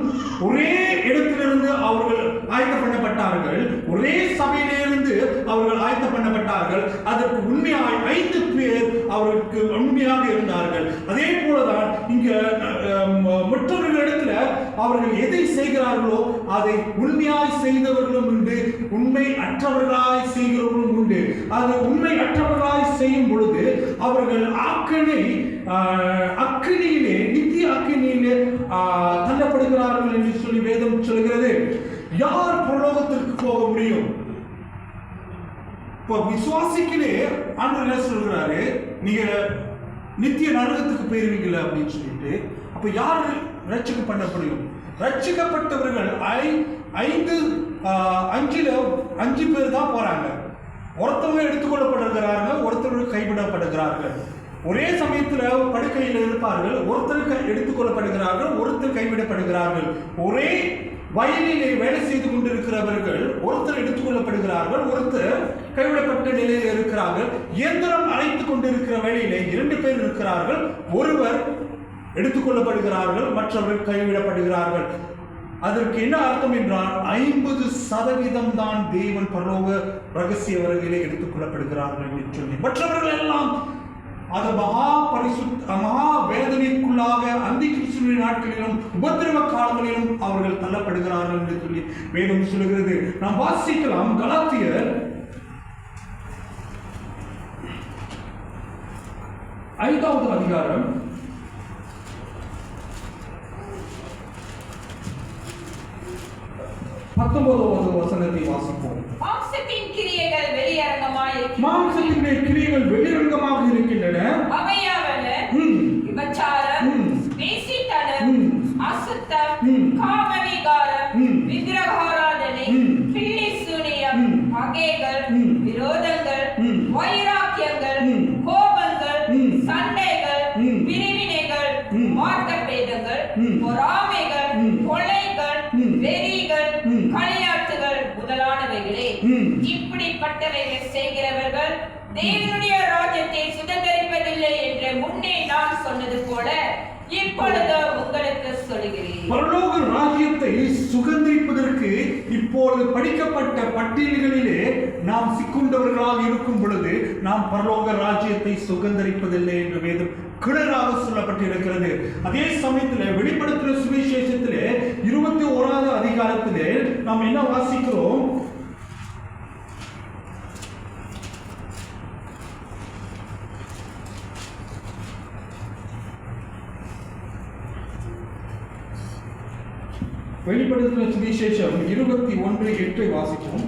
ஒரே இடத்திலிருந்து அவர்கள் ஆயத்தம் பண்ணப்பட்டார்கள். ஒரே சபையிலிருந்து அவர்கள் ஆயத்தம் பண்ணப்பட்டார்கள். அதற்கு உண்மையாய் 5 பேர் அவர்களுக்கு உண்மையாக இருந்தார்கள். அதே போலதான் இங்க மற்றொரு இடத்துல அவர்கள் எதை செய்கிறார்களோ அதை உண்மையாய் செய்தவர்களும் உண்டு, உண்மை அற்றவர்களாய் செய்கிறவர்களும் உண்டு. அது உண்மை அற்றவர்களாய் செய்யும் பொழுது அவர்கள் அக்கினியிலே நித்திய அக்கினியிலே தள்ளப்படுகிறார்கள் என்று சொல்லி வேதம் சொல்கிறது. யார் பரலோகத்திற்கு போக முடியும்? இப்போ விசுவாசிகளே ஆண்டவர் என்ன சொல்கிறாரு, நீங்க நித்திய நரகத்துக்கு போயிருவீங்களா அப்படின்னு சொல்லிட்டு. அப்ப யார் ரட்சிக்க பண்ண முடியும்? ரட்சிக்கப்பட்டவர்கள் 5 பேர் தான் போறாங்க. ஒருத்தவங்க எடுத்துக்கொள்ளப்படுகிறார்கள், ஒருத்தவர்கள் கைவிடப்படுகிறார்கள். ஒரே சமயத்துல படுக்கையில் இருப்பார்கள், ஒருத்தர் எடுத்துக்கொள்ளப்படுகிறார்கள், ஒருத்தர் கைவிடப்படுகிறார்கள். ஒரே வயலிலே வேலை செய்து கொண்டிருக்கிறவர்கள் ஒருத்தர் எடுத்துக்கொள்ளப்படுகிறார்கள், ஒருத்தர் கைவிடப்பட்ட நிலையில் இருக்கிறார்கள். இயந்திரம் அழைத்துக் கொண்டிருக்கிற வேலையிலே 2 பேர் இருக்கிறார்கள், ஒருவர் எடுத்துக்கொள்ளப்படுகிறார்கள், மற்றவர்கள் கைவிடப்படுகிறார்கள். அதற்கு என்ன அர்த்தம் என்றால் 50% தான் தேவன் பரலோக ரகசிய வருகையிலே எடுத்துக்கொள்ளப்படுகிறார்கள் என்று சொல்லி, மற்றவர்கள் எல்லாம் அது மகா வேதனைக்குள்ளாக அந்தி கிறிஸ்துவின் நாட்களிலும் உபத்திரவ காலங்களிலும் அவர்கள் தள்ளப்படுகிறார்கள் என்று சொல்லி வேதம் சொல்லுகிறது. நாம் வாசிக்கலாம் கலாத்தியர் 5வது அதிகாரம் 19வது வசனத்தை வாசிப்போம். மாம்சத்தின் கிரியைகள் வெளியரங்கமாக இருக்கின்றன, அவையாவன தேவனுடைய ராஜ்யத்தை சுதந்தரிப்பதில்லை என்று முன்னே நான் சொன்னது போல இப்பொழுது உங்களுக்கு சொல்கிறேன். பரலோக ராஜ்யத்தை சுதந்தரிப்பதற்கு இப்பொழுது படிக்கப்பட்ட பட்டியல்களிலே நாம் சிக்குண்டவர்களாக இருக்கும் பொழுது நாம் பரலோக ராஜ்யத்தை சுதந்தரிப்பதில்லை என்று வேதம் கிளறாக சொல்லப்பட்டிருக்கிறது. அதே சமயத்தில் வெளிப்படுத்துகிற சுவிசேஷத்திலே 21வது அதிகாரத்திலே நாம் என்ன வாசிக்கிறோம்? வெளிப்படுத்துகிற சுவிசேஷம் 21:8 வாசிக்கிறோம்.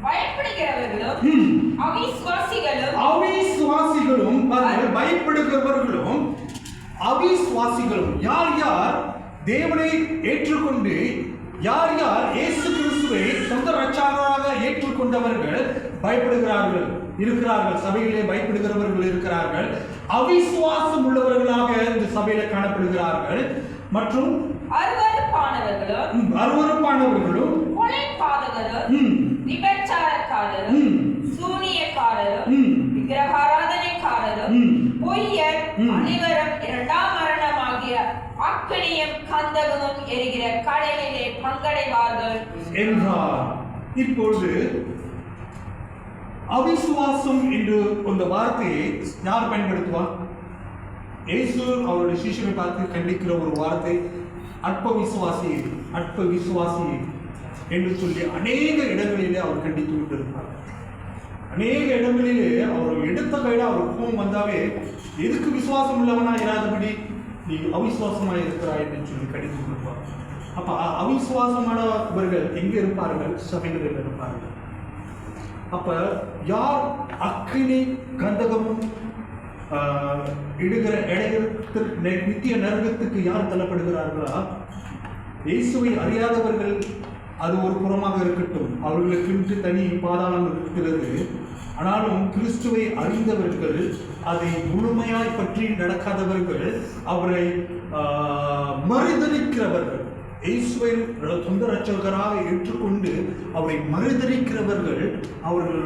பயப்படுகிறவர்களும் அவிசுவாசிகளும் பயப்படுகிறவர்களும் அவிசுவாசிகளும் யார் யார் தேவனை ஏற்றுக்கொண்டு யார் யார் இயேசு கிறிஸ்துவை சொந்த ரட்சகராக ஏற்றுக்கொண்டவர்கள் பயப்படுகிறார்கள் இருக்கிறார்கள். சபையிலே பயப்படுகிறவர்கள் இருக்கிறார்கள். அவிசுவாசம் உள்ளவர்களாக இந்த சபையில காணப்படுகிறார்கள். மற்றும் அருவருப்பானவர்களும் கொலைபாதகரும் விபச்சாரக்காரரும் சூனியக்காரரும் விக்கிரகாராதனைக்காரரும் பொய்யர் அனைவரும் இரண்டாம் மரணமாகிய அக்கினியும் கந்தகமும் எரிகிற கடலிலே பங்கடைவார்கள் என்றார். இப்பொழுது அவிசுவாசம் என்று அந்த வார்த்தையை யார் பயன்படுத்துவார்? இயேசு அவருடைய சிஷ்யரை பார்த்து கண்டிக்கிற ஒரு வார்த்தை அற்ப விசுவாசி என்று சொல்லி அநேக இடங்களிலே அவர் கண்டித்து கொண்டிருப்பார். அநேக இடங்களிலே அவர் எடுத்த கையில அவர் கோபம் வந்தாவே எதுக்கு விசுவாசம் உள்ளவனா இராதபடி நீ அவிசுவாசமாக இருக்கிறாய் என்று சொல்லி கண்டித்து கொடுப்பார். அப்ப அவிசுவாசமானவர்கள் எங்க இருப்பார்கள்? சபைகளில் இருப்பார்கள். அப்ப யார் அக்கினி கந்தகமும் இடுகிற நித்திய நரகத்துக்கு யார் தள்ளப்படுகிறார்களா? இயேசுவை அறியாதவர்கள் அது ஒரு புறமாக இருக்கட்டும், அவர்களுக்கு தனி பாதாளம் இருக்கிறது. ஆனாலும் கிறிஸ்துவை அறிந்தவர்கள், அதை முழுமையாய் பற்றி நடக்காதவர்கள், அவரை மறுதலிக்கிறவர்கள், இயேசுவை சொந்த ரட்சகராக ஏற்றுக்கொண்டு அவரை மறுதலிக்கிறவர்கள் அவர்கள்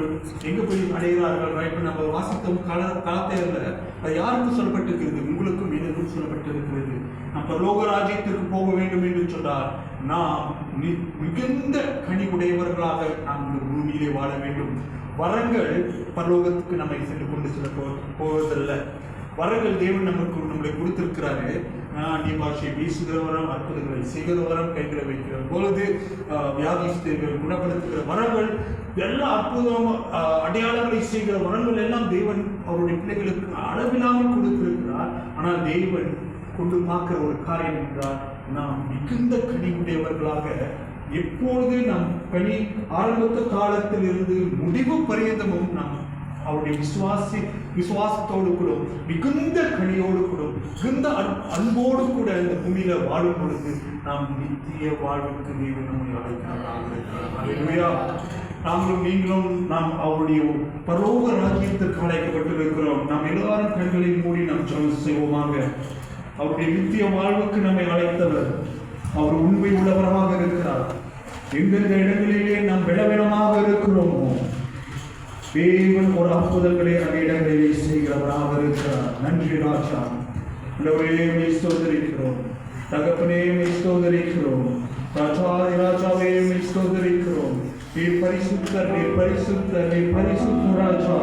எங்க போய் அடைகிறார்கள்? இப்ப நம்ம வாசித்தோம் காலத்தையில அது யாருக்கும் சொல்லப்பட்டிருக்கிறது? உங்களுக்கும் எனக்கும் சொல்லப்பட்டிருக்கிறது. நாம் பரலோக ராஜ்யத்திற்கு போக வேண்டும் என்று சொன்னார் நாம் மிகுந்த கனி உடையவர்களாக நாம் இந்த பூமியிலே வாழ வேண்டும். வரங்கள் பரலோகத்துக்கு நம்மை சென்று கொண்டு செல்ல போவதல்ல. வரங்கள் தேவன் நம்மளை கொடுத்திருக்கிறாரு. நீ பாஷை வீசுகிற வரம், அற்புதங்களை செய்கிற வரம், கைகளை வைக்கிற பொழுது வியாதிஸ்தர்கள் குணப்படுத்துகிற வரங்கள், எல்லா அற்புதம் அடையாளங்களை செய்கிற வரங்கள் எல்லாம் தேவன் அவருடைய பிள்ளைகளுக்கு அளவில்லாமல் கொடுத்திருக்கிறார். ஆனால் தேவன் கொண்டு பார்க்கிற ஒரு காரியம் என்றால் நாம் மிகுந்த கனி உடையவர்களாக எப்பொழுது நம் கனி ஆரம்பத்த காலத்தில் இருந்து முடிவு பரியந்தமும் நாம் அவருடைய விசுவாசத்தோடு கூட மிகுந்த கனியோடு கூட மிகுந்த அன்போடு கூட இந்த பூமியில வாழும் பொழுது நாம் நித்திய வாழ்வுக்கு தேவன் நம்மை அழைக்கிறார். நாங்களும் நீங்களும் நாம் அவருடைய பரலோக ராஜ்யத்திற்கு அழைக்கப்பட்டிருக்கிறோம். நாம் எல்லாரும் கண்களில் மூடி நாம் ஜெபம் செய்வோமாக. அவருடைய நித்திய வாழ்வுக்கு நம்மை அழைத்தவர். அவர் உண்மை உள்ளவராக இருக்கிறார். எந்தெந்த இடங்களிலே நாம் விளவிடமாக இருக்கிறோமோ தேவன் ஒரு அற்புதங்களை அந்த இடங்களிலே செய்கிறவராக இருக்கிறார். நன்றி ராஜா. மே ஸ்தோத்திரிக்கிறோம். தகப்பனே மே ஸ்தோத்திரிக்கிறோம். ராஜாதி ராஜாவே மே ஸ்தோத்திரிக்கிறோம். நீர் பரிசுத்தர், நீர் பரிசுத்தர், நீர் பரிசுத்த ராஜா.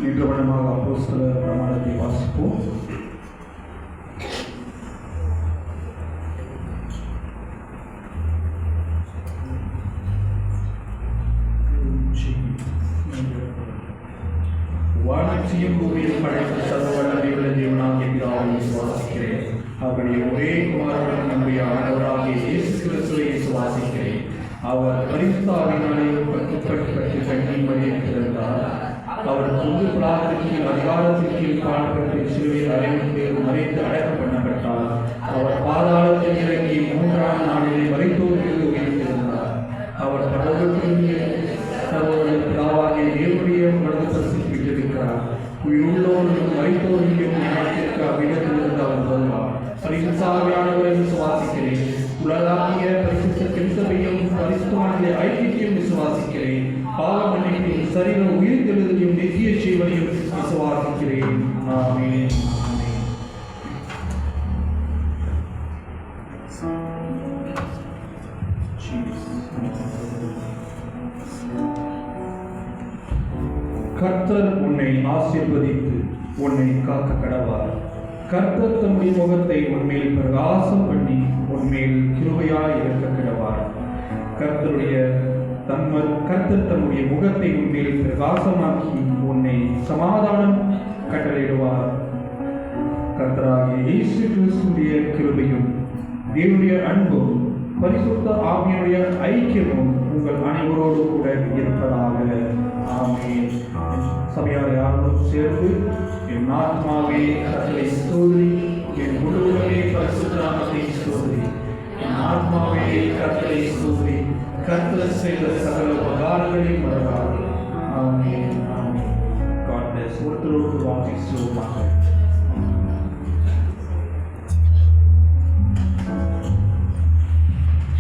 நிறுவனமாக அப்போஸ்தலர் பிரமாணத்தை வாசிப்போம். வானத்தையும் பூமியில் படைத்த சர்வவல்லமையுள்ள தேவனாகிய பிதாவை விசுவாசிக்கிறேன். அவருடைய ஒரே குமாரனுடன் நம்முடைய ஆண்டவராகிய இயேசு கிறிஸ்துவை விசுவாசிக்கிறேன். அவர் பரிசுத்த ஆவியினாலே கட்டுப்பட்டு கண்ணீர் மறியப் பிறந்தார். அவர் பொது பிளாத்திற்கு அதிகாரத்திற்கு பாடுபட்டு சிலுவையில் அறைந்து மறைத்து அடக்கம் பண்ணப்பட்டார். அவர் பாதாளத்தில் இறங்கி 3ஆம் நாளிலே மரித்தோருக்கு உயிர்த்தெழுந்தார். அவர் பரலோகத்திற்கு தன்னுடைய பிதாவாகிய தேவனுடைய வலது பரிசில் வீற்றிருக்கிறார். உயிருள்ளோரும் மரித்தோரையும் ஞானத்திற்கு அவ்விடத்திலிருந்து அவர் வருவார். பரிசுத்த ஆவியானவரை விசுவாசிக்கிறேன். உலகாகிய பரிசுத்த திருச்சபையும் பரிசுத்தவான்களை ஐக்கியத்தையும் விசுவாசிக்கிறேன். பாவ மன்னிப்பையும் சரீர உயிர்த்தெழுதலையும் நித்திய ஜீவனையும் விசுவாசிக்கிறேன். ஆமென். கர்த்தர் உன்னை ஆசீர்வதித்து உன்னை காக்க கடவார். கர்த்தர் தம்முடைய முகத்தை உன்மேல் பிரகாசம் பண்ணி உன்மேல் கிருபையாய் இருக்க கடவார். கர்த்தர் தம்முடைய முகத்தை உன்மேல் பிரகாசமாக்கி உன்னை சமாதானம் கட்டளையிடுவார். கர்த்தராகிய இயேசு கிறிஸ்துவின் கிருபையும் தேவனுடைய அன்பும் பரிசுத்த ஆவியுடைய ஐக்கியமும் உங்கள் அனைவரோடு கூட இருப்பதாக. ஆமென். சபையார் யாரும் சேர்ந்து என் ஆத்மாவே கர்த்தரை ஸ்தோத்திரி, என் முழு உலகமே பரிசுத்த நாமத்தை ஸ்தோத்திரி. என் ஆத்மாவே கர்த்தரை ஸ்தோத்திரி, கர்த்தர் செய்த சகல உபகாரங்களையும் மறவாதே. ஆமென்.